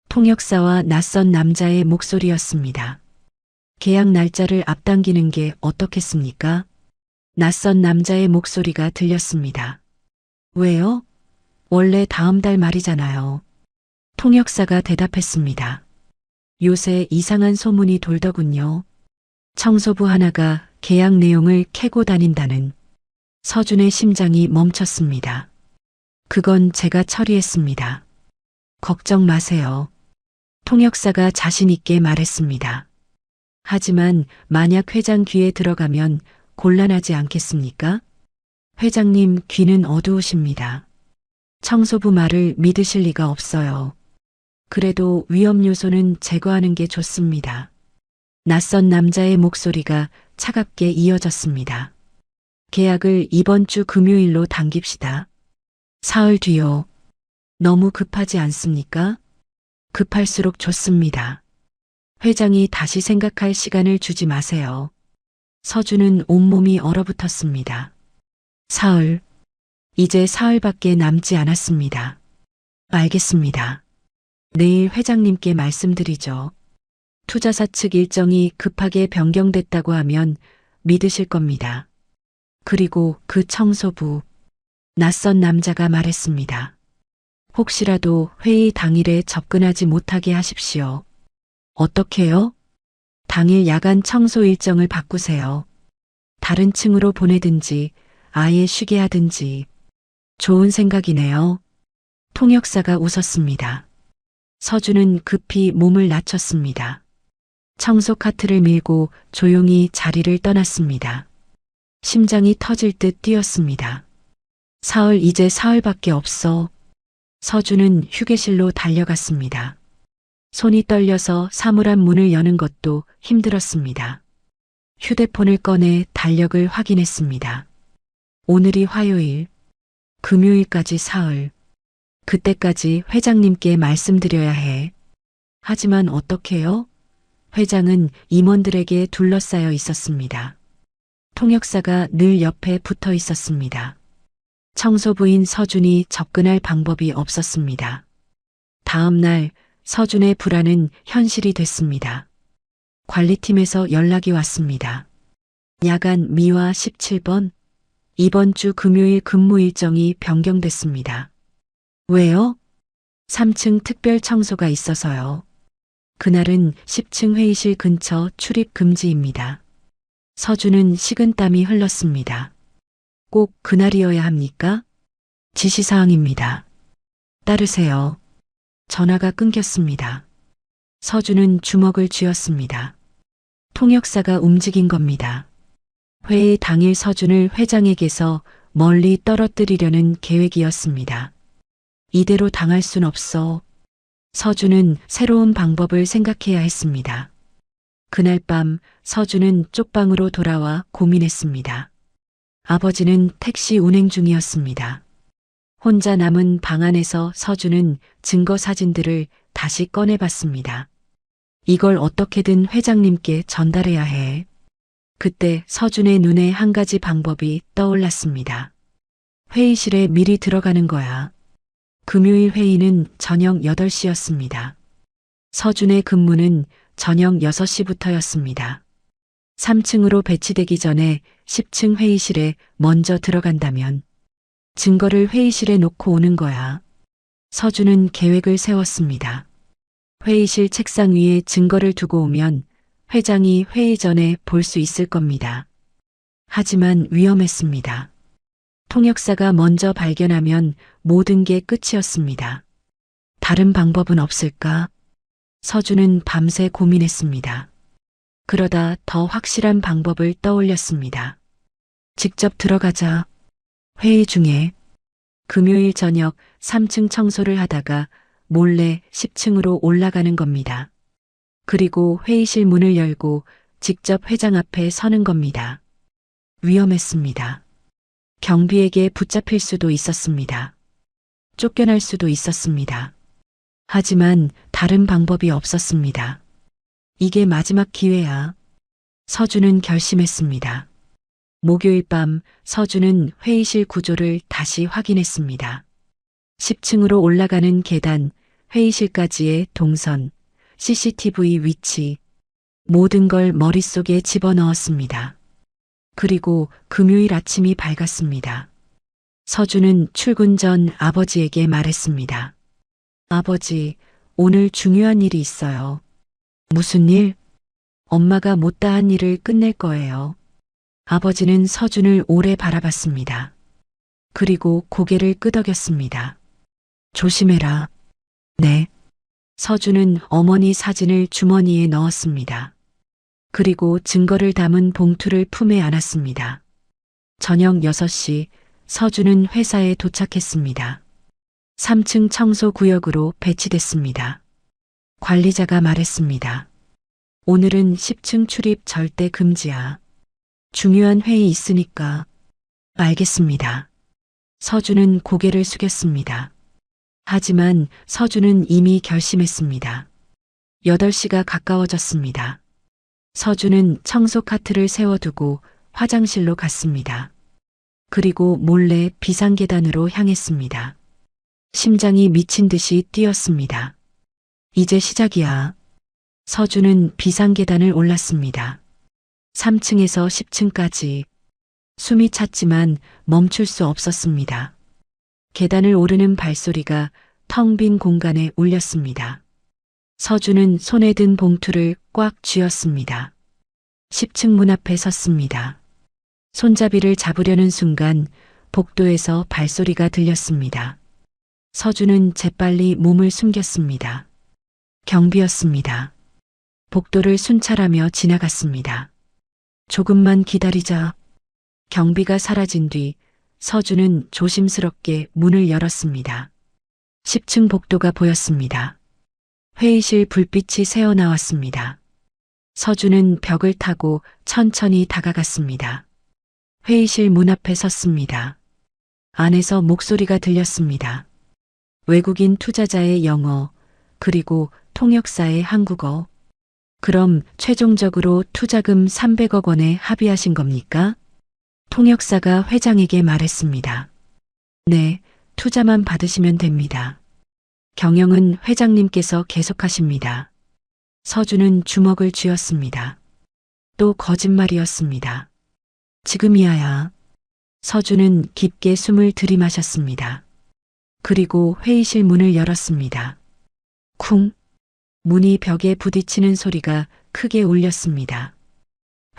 Speaker 2: 통역사와 낯선 남자의 목소리였습니다. 계약 날짜를 앞당기는 게 어떻겠습니까? 낯선 남자의 목소리가 들렸습니다. 왜요? 원래 다음 달 말이잖아요. 통역사가 대답했습니다. 요새 이상한 소문이 돌더군요. 청소부 하나가 계약 내용을 캐고 다닌다는. 서준의 심장이 멈췄습니다. 그건 제가 처리했습니다. 걱정 마세요. 통역사가 자신 있게 말했습니다. 하지만 만약 회장 귀에 들어가면 곤란하지 않겠습니까? 회장님 귀는 어두우십니다. 청소부 말을 믿으실 리가 없어요. 그래도 위험 요소는 제거하는 게 좋습니다. 낯선 남자의 목소리가 차갑게 이어졌습니다. 계약을 이번 주 금요일로 당깁시다. 사흘 뒤요. 너무 급하지 않습니까? 급할수록 좋습니다. 회장이 다시 생각할 시간을 주지 마세요. 서준은 온몸이 얼어붙었습니다. 사흘. 이제 사흘밖에 남지 않았습니다. 알겠습니다. 내일 회장님께 말씀드리죠. 투자사 측 일정이 급하게 변경됐다고 하면 믿으실 겁니다. 그리고 그 청소부, 낯선 남자가 말했습니다. 혹시라도 회의 당일에 접근하지 못하게 하십시오. 어떻게요? 당일 야간 청소 일정을 바꾸세요. 다른 층으로 보내든지 아예 쉬게 하든지. 좋은 생각이네요. 통역사가 웃었습니다. 서준은 급히 몸을 낮췄습니다. 청소 카트를 밀고 조용히 자리를 떠났습니다. 심장이 터질 듯 뛰었습니다. 사흘 이제 사흘밖에 없어. 서준은 휴게실로 달려갔습니다. 손이 떨려서 사물함 문을 여는 것도 힘들었습니다. 휴대폰을 꺼내 달력을 확인했습니다. 오늘이 화요일, 금요일까지 사흘. 그때까지 회장님께 말씀드려야 해. 하지만 어떻게요? 회장은 임원들에게 둘러싸여 있었습니다. 통역사가 늘 옆에 붙어 있었습니다. 청소부인 서준이 접근할 방법이 없었습니다. 다음 날 서준의 불안은 현실이 됐습니다. 관리팀에서 연락이 왔습니다. 야간 미화 17번, 이번 주 금요일 근무 일정이 변경됐습니다. 왜요? 3층 특별 청소가 있어서요. 그날은 10층 회의실 근처 출입 금지입니다. 서준은 식은땀이 흘렀습니다. 꼭 그날이어야 합니까? 지시사항입니다. 따르세요. 전화가 끊겼습니다. 서준은 주먹을 쥐었습니다. 통역사가 움직인 겁니다. 회의 당일 서준을 회장에게서 멀리 떨어뜨리려는 계획이었습니다. 이대로 당할 순 없어. 서준은 새로운 방법을 생각해야 했습니다. 그날 밤 서준은 쪽방으로 돌아와 고민했습니다. 아버지는 택시 운행 중이었습니다. 혼자 남은 방 안에서 서준은 증거 사진들을 다시 꺼내봤습니다. 이걸 어떻게든 회장님께 전달해야 해. 그때 서준의 눈에 한 가지 방법이 떠올랐습니다. 회의실에 미리 들어가는 거야. 금요일 회의는 저녁 8시였습니다. 서준의 근무는 저녁 6시부터였습니다. 3층으로 배치되기 전에 10층 회의실에 먼저 들어간다면 증거를 회의실에 놓고 오는 거야. 서준은 계획을 세웠습니다. 회의실 책상 위에 증거를 두고 오면 회장이 회의 전에 볼 수 있을 겁니다. 하지만 위험했습니다. 통역사가 먼저 발견하면 모든 게 끝이었습니다. 다른 방법은 없을까? 서준은 밤새 고민했습니다. 그러다 더 확실한 방법을 떠올렸습니다. 직접 들어가자. 회의 중에 금요일 저녁 3층 청소를 하다가 몰래 10층으로 올라가는 겁니다. 그리고 회의실 문을 열고 직접 회장 앞에 서는 겁니다. 위험했습니다. 경비에게 붙잡힐 수도 있었습니다. 쫓겨날 수도 있었습니다. 하지만 다른 방법이 없었습니다. 이게 마지막 기회야. 서준은 결심했습니다. 목요일 밤 서준은 회의실 구조를 다시 확인했습니다. 10층으로 올라가는 계단, 회의실까지의 동선, CCTV 위치, 모든 걸 머릿속에 집어넣었습니다. 그리고 금요일 아침이 밝았습니다. 서준은 출근 전 아버지에게 말했습니다. 아버지, 오늘 중요한 일이 있어요. 무슨 일? 엄마가 못다한 일을 끝낼 거예요. 아버지는 서준을 오래 바라봤습니다. 그리고 고개를 끄덕였습니다. 조심해라. 네. 서준은 어머니 사진을 주머니에 넣었습니다. 그리고 증거를 담은 봉투를 품에 안았습니다. 저녁 6시 서준은 회사에 도착했습니다. 3층 청소 구역으로 배치됐습니다. 관리자가 말했습니다. 오늘은 10층 출입 절대 금지야. 중요한 회의 있으니까. 알겠습니다. 서준은 고개를 숙였습니다. 하지만 서준은 이미 결심했습니다. 8시가 가까워졌습니다. 서준은 청소 카트를 세워두고 화장실로 갔습니다. 그리고 몰래 비상계단으로 향했습니다. 심장이 미친 듯이 뛰었습니다. 이제 시작이야. 서준은 비상계단을 올랐습니다. 3층에서 10층까지. 숨이 찼지만 멈출 수 없었습니다. 계단을 오르는 발소리가 텅 빈 공간에 울렸습니다. 서준은 손에 든 봉투를 꽉 쥐었습니다. 10층 문 앞에 섰습니다. 손잡이를 잡으려는 순간 복도에서 발소리가 들렸습니다. 서준은 재빨리 몸을 숨겼습니다. 경비였습니다. 복도를 순찰하며 지나갔습니다. 조금만 기다리자. 경비가 사라진 뒤 서준은 조심스럽게 문을 열었습니다. 10층 복도가 보였습니다. 회의실 불빛이 새어나왔습니다. 서준은 벽을 타고 천천히 다가갔습니다. 회의실 문 앞에 섰습니다. 안에서 목소리가 들렸습니다. 외국인 투자자의 영어, 그리고 통역사의 한국어. 그럼 최종적으로 투자금 300억 원에 합의하신 겁니까? 통역사가 회장에게 말했습니다. 네, 투자만 받으시면 됩니다. 경영은 회장님께서 계속하십니다. 서준은 주먹을 쥐었습니다. 또 거짓말이었습니다. 지금이야야. 서준은 깊게 숨을 들이마셨습니다. 그리고 회의실 문을 열었습니다. 쿵! 문이 벽에 부딪히는 소리가 크게 울렸습니다.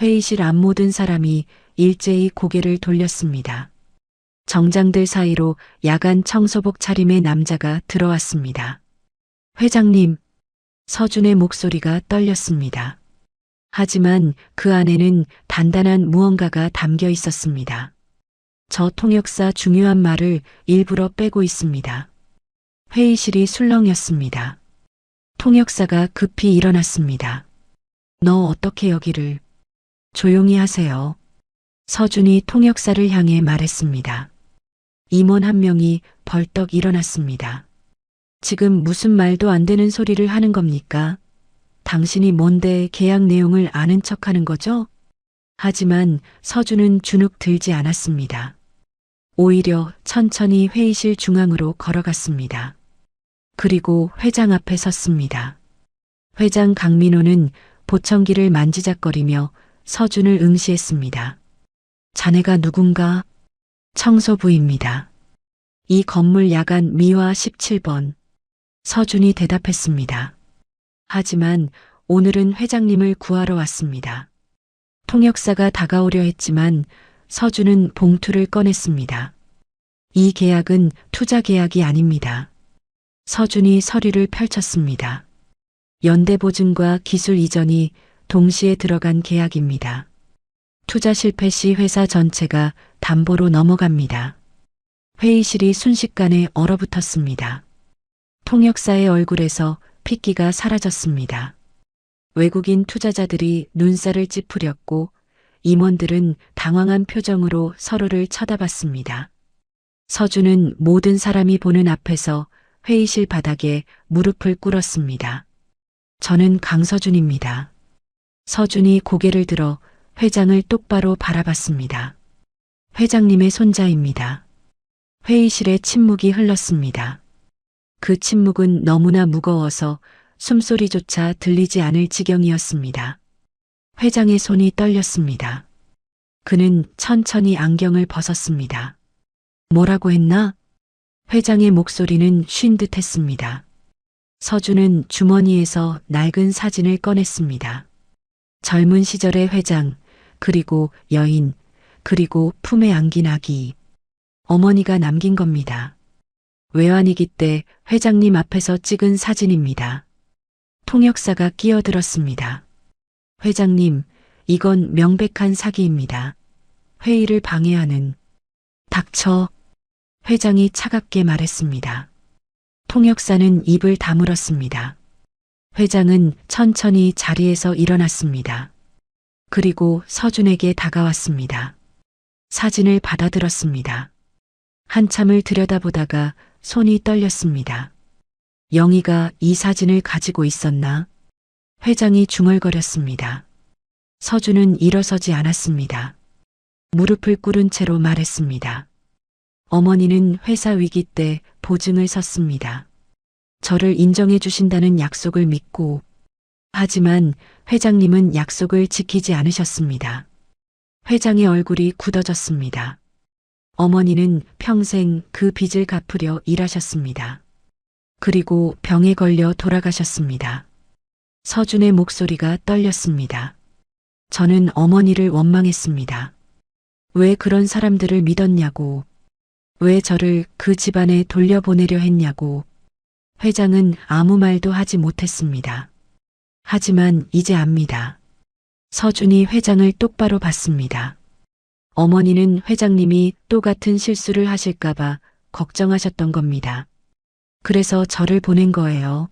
Speaker 2: 회의실 앞 모든 사람이 일제히 고개를 돌렸습니다. 정장들 사이로 야간 청소복 차림의 남자가 들어왔습니다. 회장님, 서준의 목소리가 떨렸습니다. 하지만 그 안에는 단단한 무언가가 담겨 있었습니다. 저 통역사 중요한 말을 일부러 빼고 있습니다. 회의실이 술렁였습니다. 통역사가 급히 일어났습니다. 너 어떻게 여기를? 조용히 하세요. 서준이 통역사를 향해 말했습니다. 임원 한 명이 벌떡 일어났습니다. 지금 무슨 말도 안 되는 소리를 하는 겁니까? 당신이 뭔데 계약 내용을 아는 척 하는 거죠? 하지만 서준은 주눅 들지 않았습니다. 오히려 천천히 회의실 중앙으로 걸어갔습니다. 그리고 회장 앞에 섰습니다. 회장 강민호는 보청기를 만지작거리며 서준을 응시했습니다. 자네가 누군가? 청소부입니다. 이 건물 야간 미화 17번. 서준이 대답했습니다. 하지만 오늘은 회장님을 구하러 왔습니다. 통역사가 다가오려 했지만 서준은 봉투를 꺼냈습니다. 이 계약은 투자 계약이 아닙니다. 서준이 서류를 펼쳤습니다. 연대보증과 기술 이전이 동시에 들어간 계약입니다. 투자 실패 시 회사 전체가 담보로 넘어갑니다. 회의실이 순식간에 얼어붙었습니다. 통역사의 얼굴에서 핏기가 사라졌습니다. 외국인 투자자들이 눈살을 찌푸렸고 임원들은 당황한 표정으로 서로를 쳐다봤습니다. 서준은 모든 사람이 보는 앞에서 회의실 바닥에 무릎을 꿇었습니다. 저는 강서준입니다. 서준이 고개를 들어 회장을 똑바로 바라봤습니다. 회장님의 손자입니다. 회의실에 침묵이 흘렀습니다. 그 침묵은 너무나 무거워서 숨소리조차 들리지 않을 지경이었습니다. 회장의 손이 떨렸습니다. 그는 천천히 안경을 벗었습니다. 뭐라고 했나? 회장의 목소리는 쉰 듯 했습니다. 서준은 주머니에서 낡은 사진을 꺼냈습니다. 젊은 시절의 회장, 그리고 여인, 그리고 품에 안긴 아기. 어머니가 남긴 겁니다. 외환위기 때 회장님 앞에서 찍은 사진입니다. 통역사가 끼어들었습니다. 회장님, 이건 명백한 사기입니다. 회의를 방해하는. 닥쳐. 회장이 차갑게 말했습니다. 통역사는 입을 다물었습니다. 회장은 천천히 자리에서 일어났습니다. 그리고 서준에게 다가왔습니다. 사진을 받아들었습니다. 한참을 들여다보다가 손이 떨렸습니다. 영희가 이 사진을 가지고 있었나? 회장이 중얼거렸습니다. 서준은 일어서지 않았습니다. 무릎을 꿇은 채로 말했습니다. 어머니는 회사 위기 때 보증을 섰습니다. 저를 인정해 주신다는 약속을 믿고, 하지만 회장님은 약속을 지키지 않으셨습니다. 회장의 얼굴이 굳어졌습니다. 어머니는 평생 그 빚을 갚으려 일하셨습니다. 그리고 병에 걸려 돌아가셨습니다. 서준의 목소리가 떨렸습니다. 저는 어머니를 원망했습니다. 왜 그런 사람들을 믿었냐고, 왜 저를 그 집안에 돌려보내려 했냐고. 회장은 아무 말도 하지 못했습니다. 하지만 이제 압니다. 서준이 회장을 똑바로 봤습니다. 어머니는 회장님이 또 같은 실수를 하실까봐 걱정하셨던 겁니다. 그래서 저를 보낸 거예요.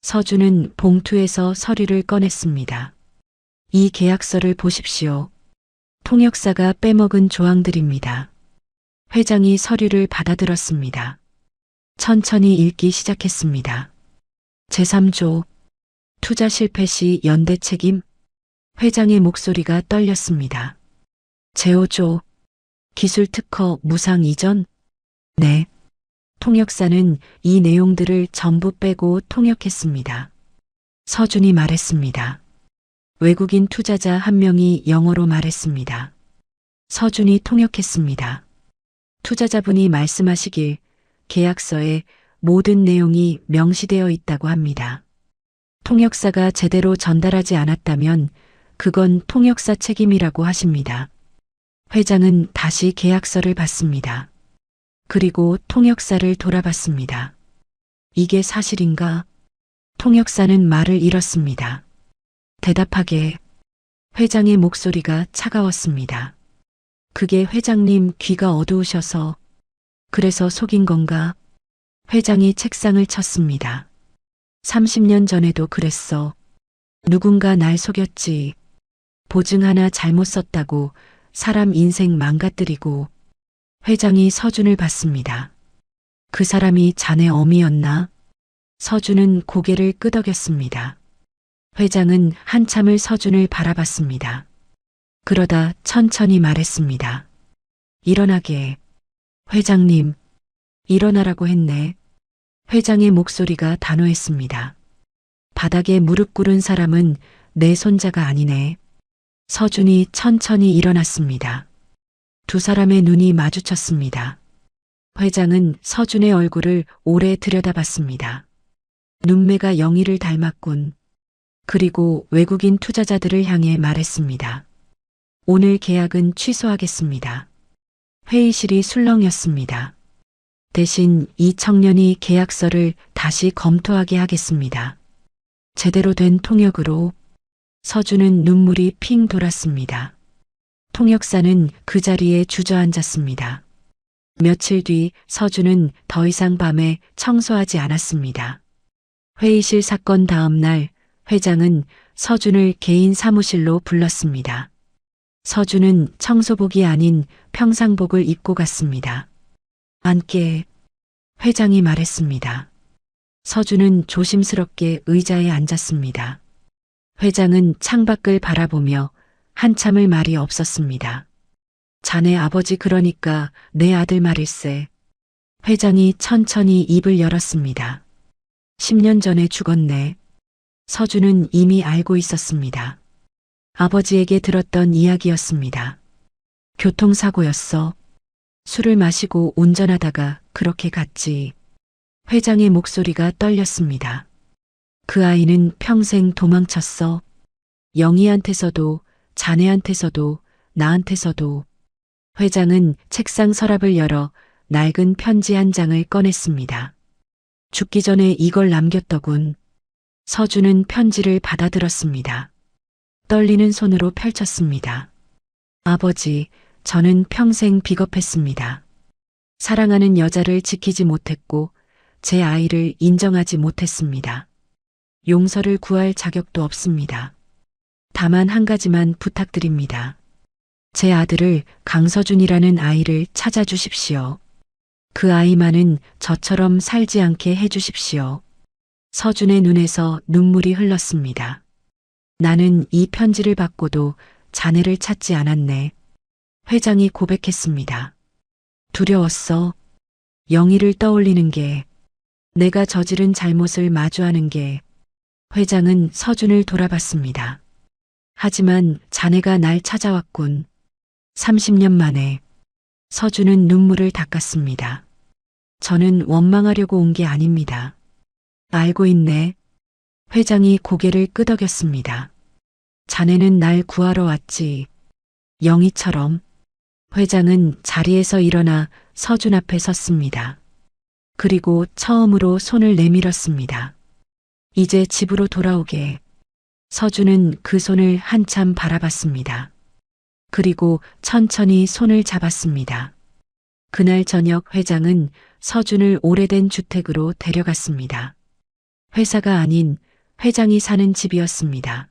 Speaker 2: 서준은 봉투에서 서류를 꺼냈습니다. 이 계약서를 보십시오. 통역사가 빼먹은 조항들입니다. 회장이 서류를 받아들었습니다. 천천히 읽기 시작했습니다. 제3조, 투자 실패 시 연대 책임. 회장의 목소리가 떨렸습니다. 제5조, 기술 특허 무상 이전. 네. 통역사는 이 내용들을 전부 빼고 통역했습니다. 서준이 말했습니다. 외국인 투자자 한 명이 영어로 말했습니다. 서준이 통역했습니다. 투자자분이 말씀하시길 계약서에 모든 내용이 명시되어 있다고 합니다. 통역사가 제대로 전달하지 않았다면 그건 통역사 책임이라고 하십니다. 회장은 다시 계약서를 봤습니다. 그리고 통역사를 돌아봤습니다. 이게 사실인가? 통역사는 말을 잃었습니다. 대답하게. 회장의 목소리가 차가웠습니다. 그게 회장님 귀가 어두우셔서 그래서 속인 건가? 회장이 책상을 쳤습니다. 30년 전에도 그랬어. 누군가 날 속였지. 보증 하나 잘못 썼다고 사람 인생 망가뜨리고. 회장이 서준을 봤습니다. 그 사람이 자네 어미였나? 서준은 고개를 끄덕였습니다. 회장은 한참을 서준을 바라봤습니다. 그러다 천천히 말했습니다. 일어나게. 회장님, 일어나라고 했네. 회장의 목소리가 단호했습니다. 바닥에 무릎 꿇은 사람은 내 손자가 아니네. 서준이 천천히 일어났습니다. 두 사람의 눈이 마주쳤습니다. 회장은 서준의 얼굴을 오래 들여다봤습니다. 눈매가 영희를 닮았군. 그리고 외국인 투자자들을 향해 말했습니다. 오늘 계약은 취소하겠습니다. 회의실이 술렁였습니다. 대신 이 청년이 계약서를 다시 검토하게 하겠습니다. 제대로 된 통역으로. 서준은 눈물이 핑 돌았습니다. 통역사는 그 자리에 주저앉았습니다. 며칠 뒤 서준은 더 이상 밤에 청소하지 않았습니다. 회의실 사건 다음 날 회장은 서준을 개인 사무실로 불렀습니다. 서준은 청소복이 아닌 평상복을 입고 갔습니다. 앉게. 회장이 말했습니다. 서준은 조심스럽게 의자에 앉았습니다. 회장은 창밖을 바라보며 한참을 말이 없었습니다. 자네 아버지 그러니까 내 아들 말일세. 회장이 천천히 입을 열었습니다. 10년 전에 죽었네. 서준은 이미 알고 있었습니다. 아버지에게 들었던 이야기였습니다. 교통사고였어. 술을 마시고 운전하다가 그렇게 갔지. 회장의 목소리가 떨렸습니다. 그 아이는 평생 도망쳤어. 영희한테서도, 자네한테서도, 나한테서도. 회장은 책상 서랍을 열어 낡은 편지 한 장을 꺼냈습니다. 죽기 전에 이걸 남겼더군. 서준은 편지를 받아들었습니다. 떨리는 손으로 펼쳤습니다. 아버지, 저는 평생 비겁했습니다. 사랑하는 여자를 지키지 못했고 제 아이를 인정하지 못했습니다. 용서를 구할 자격도 없습니다. 다만 한 가지만 부탁드립니다. 제 아들을 강서준이라는 아이를 찾아주십시오. 그 아이만은 저처럼 살지 않게 해주십시오. 서준의 눈에서 눈물이 흘렀습니다. 나는 이 편지를 받고도 자네를 찾지 않았네. 회장이 고백했습니다. 두려웠어. 영희를 떠올리는 게, 내가 저지른 잘못을 마주하는 게. 회장은 서준을 돌아봤습니다. 하지만 자네가 날 찾아왔군. 30년 만에. 서준은 눈물을 닦았습니다. 저는 원망하려고 온 게 아닙니다. 알고 있네. 회장이 고개를 끄덕였습니다. 자네는 날 구하러 왔지. 영희처럼. 회장은 자리에서 일어나 서준 앞에 섰습니다. 그리고 처음으로 손을 내밀었습니다. 이제 집으로 돌아오게. 서준은 그 손을 한참 바라봤습니다. 그리고 천천히 손을 잡았습니다. 그날 저녁 회장은 서준을 오래된 주택으로 데려갔습니다. 회사가 아닌 회장이 사는 집이었습니다.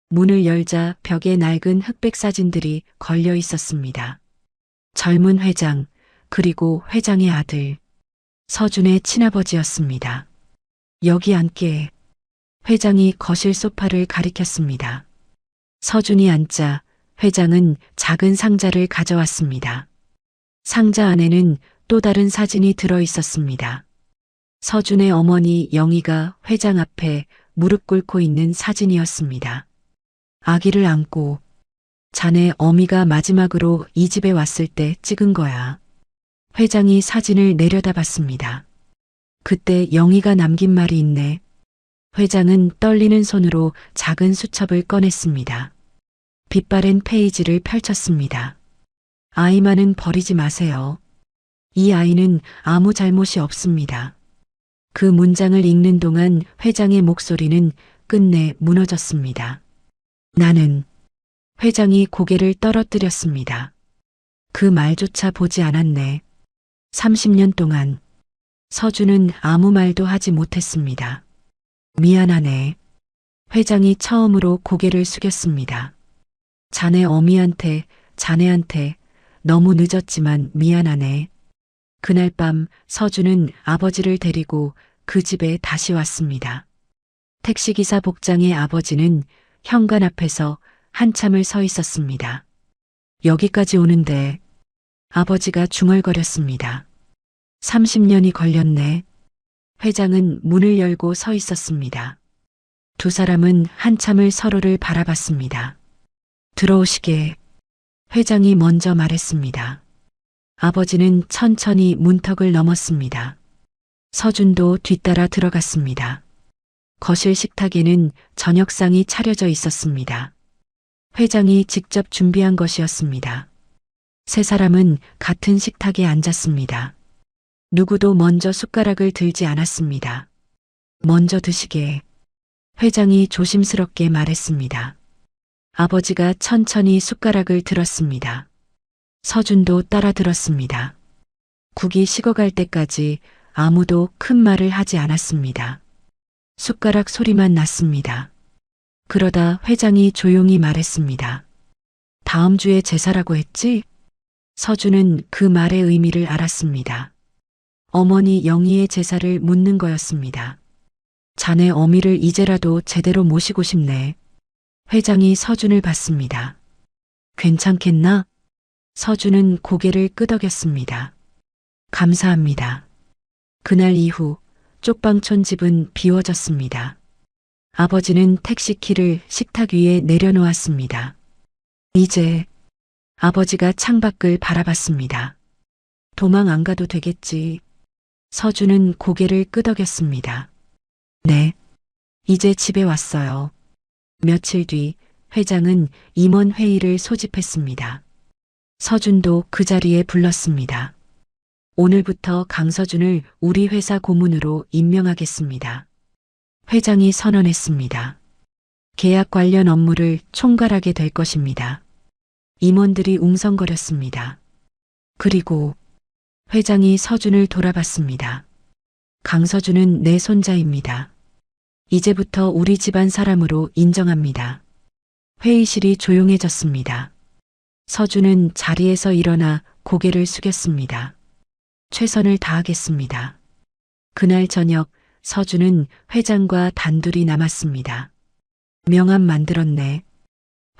Speaker 2: 문을 열자 벽에 낡은 흑백 사진들이 걸려 있었습니다. 젊은 회장, 그리고 회장의 아들, 서준의 친아버지였습니다. 여기 앉게. 회장이 거실 소파를 가리켰습니다. 서준이 앉자 회장은 작은 상자를 가져왔습니다. 상자 안에는 또 다른 사진이 들어 있었습니다. 서준의 어머니 영희가 회장 앞에 무릎 꿇고 있는 사진이었습니다. 아기를 안고. 자네 어미가 마지막으로 이 집에 왔을 때 찍은 거야. 회장이 사진을 내려다봤습니다. 그때 영희가 남긴 말이 있네. 회장은 떨리는 손으로 작은 수첩을 꺼냈습니다. 빛바랜 페이지를 펼쳤습니다. 아이만은 버리지 마세요. 이 아이는 아무 잘못이 없습니다. 그 문장을 읽는 동안 회장의 목소리는 끝내 무너졌습니다. 나는. 회장이 고개를 떨어뜨렸습니다. 그 말조차 보지 않았네. 30년 동안 서준은 아무 말도 하지 못했습니다. 미안하네. 회장이 처음으로 고개를 숙였습니다. 자네 자네한테 너무 늦었지만 미안하네. 그날 밤 서준은 아버지를 데리고 그 집에 다시 왔습니다. 택시기사 복장의 아버지는 현관 앞에서 한참을 서 있었습니다. 여기까지 오는데 아버지가 중얼거렸습니다. 30년이 걸렸네. 회장은 문을 열고 서 있었습니다. 두 사람은 한참을 서로를 바라봤습니다. 들어오시게. 회장이 먼저 말했습니다. 아버지는 천천히 문턱을 넘었습니다. 서준도 뒤따라 들어갔습니다. 거실 식탁에는 저녁상이 차려져 있었습니다. 회장이 직접 준비한 것이었습니다. 세 사람은 같은 식탁에 앉았습니다. 누구도 먼저 숟가락을 들지 않았습니다. 먼저 드시게. 회장이 조심스럽게 말했습니다. 아버지가 천천히 숟가락을 들었습니다. 서준도 따라 들었습니다. 국이 식어갈 때까지 아무도 큰 말을 하지 않았습니다. 숟가락 소리만 났습니다. 그러다 회장이 조용히 말했습니다. 다음 주에 제사라고 했지? 서준은 그 말의 의미를 알았습니다. 어머니 영희의 제사를 묻는 거였습니다. 자네 어미를 이제라도 제대로 모시고 싶네. 회장이 서준을 봤습니다. 괜찮겠나? 서준은 고개를 끄덕였습니다. 감사합니다. 그날 이후 쪽방촌 집은 비워졌습니다. 아버지는 택시키를 식탁 위에 내려놓았습니다. 이제 아버지가 창밖을 바라봤습니다. 도망 안 가도 되겠지. 서준은 고개를 끄덕였습니다. 네. 이제 집에 왔어요. 며칠 뒤 회장은 임원 회의를 소집했습니다. 서준도 그 자리에 불렀습니다. 오늘부터 강서준을 우리 회사 고문으로 임명하겠습니다. 회장이 선언했습니다. 계약 관련 업무를 총괄하게 될 것입니다. 임원들이 웅성거렸습니다. 그리고 회장이 서준을 돌아봤습니다. 강서준은 내 손자입니다. 이제부터 우리 집안 사람으로 인정합니다. 회의실이 조용해졌습니다. 서준은 자리에서 일어나 고개를 숙였습니다. 최선을 다하겠습니다. 그날 저녁 서준은 회장과 단둘이 남았습니다. 명함 만들었네.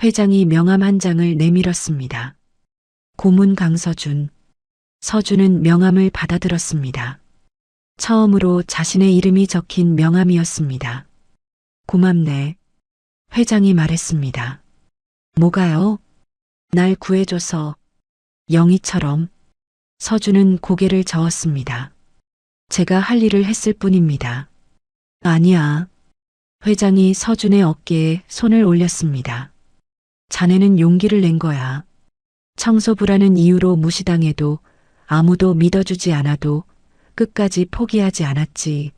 Speaker 2: 회장이 명함 한 장을 내밀었습니다. 고문 강서준. 서준은 명함을 받아들었습니다. 처음으로 자신의 이름이 적힌 명함이었습니다. 고맙네. 회장이 말했습니다. 뭐가요? 날 구해줘서. 영희처럼. 서준은 고개를 저었습니다. 제가 할 일을 했을 뿐입니다. 아니야. 회장이 서준의 어깨에 손을 올렸습니다. 자네는 용기를 낸 거야. 청소부라는 이유로 무시당해도 아무도 믿어주지 않아도 끝까지 포기하지 않았지.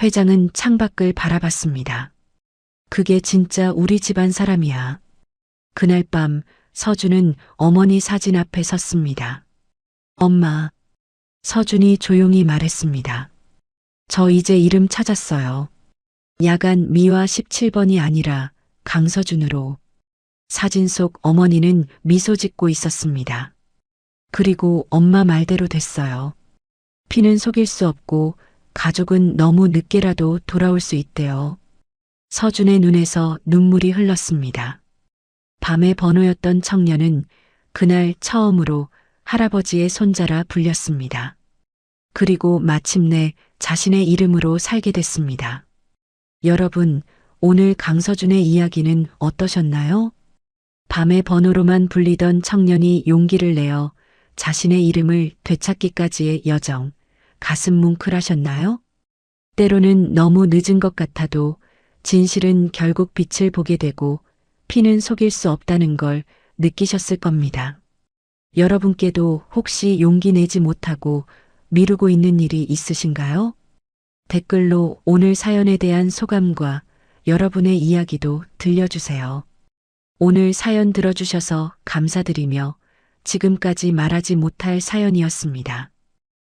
Speaker 2: 회장은 창밖을 바라봤습니다. 그게 진짜 우리 집안 사람이야. 그날 밤 서준은 어머니 사진 앞에 섰습니다. 엄마. 서준이 조용히 말했습니다. 저 이제 이름 찾았어요. 야간 미화 17번이 아니라 강서준으로. 사진 속 어머니는 미소 짓고 있었습니다. 그리고 엄마 말대로 됐어요. 피는 속일 수 없고 가족은 너무 늦게라도 돌아올 수 있대요. 서준의 눈에서 눈물이 흘렀습니다. 밤의 번호였던 청년은 그날 처음으로 할아버지의 손자라 불렸습니다. 그리고 마침내 자신의 이름으로 살게 됐습니다. 여러분, 오늘 강서준의 이야기는 어떠셨나요? 밤의 번호로만 불리던 청년이 용기를 내어 자신의 이름을 되찾기까지의 여정, 가슴 뭉클하셨나요? 때로는 너무 늦은 것 같아도 진실은 결국 빛을 보게 되고 피는 속일 수 없다는 걸 느끼셨을 겁니다. 여러분께도 혹시 용기 내지 못하고 미루고 있는 일이 있으신가요? 댓글로 오늘 사연에 대한 소감과 여러분의 이야기도 들려주세요. 오늘 사연 들어주셔서 감사드리며 지금까지 말하지 못할 사연이었습니다.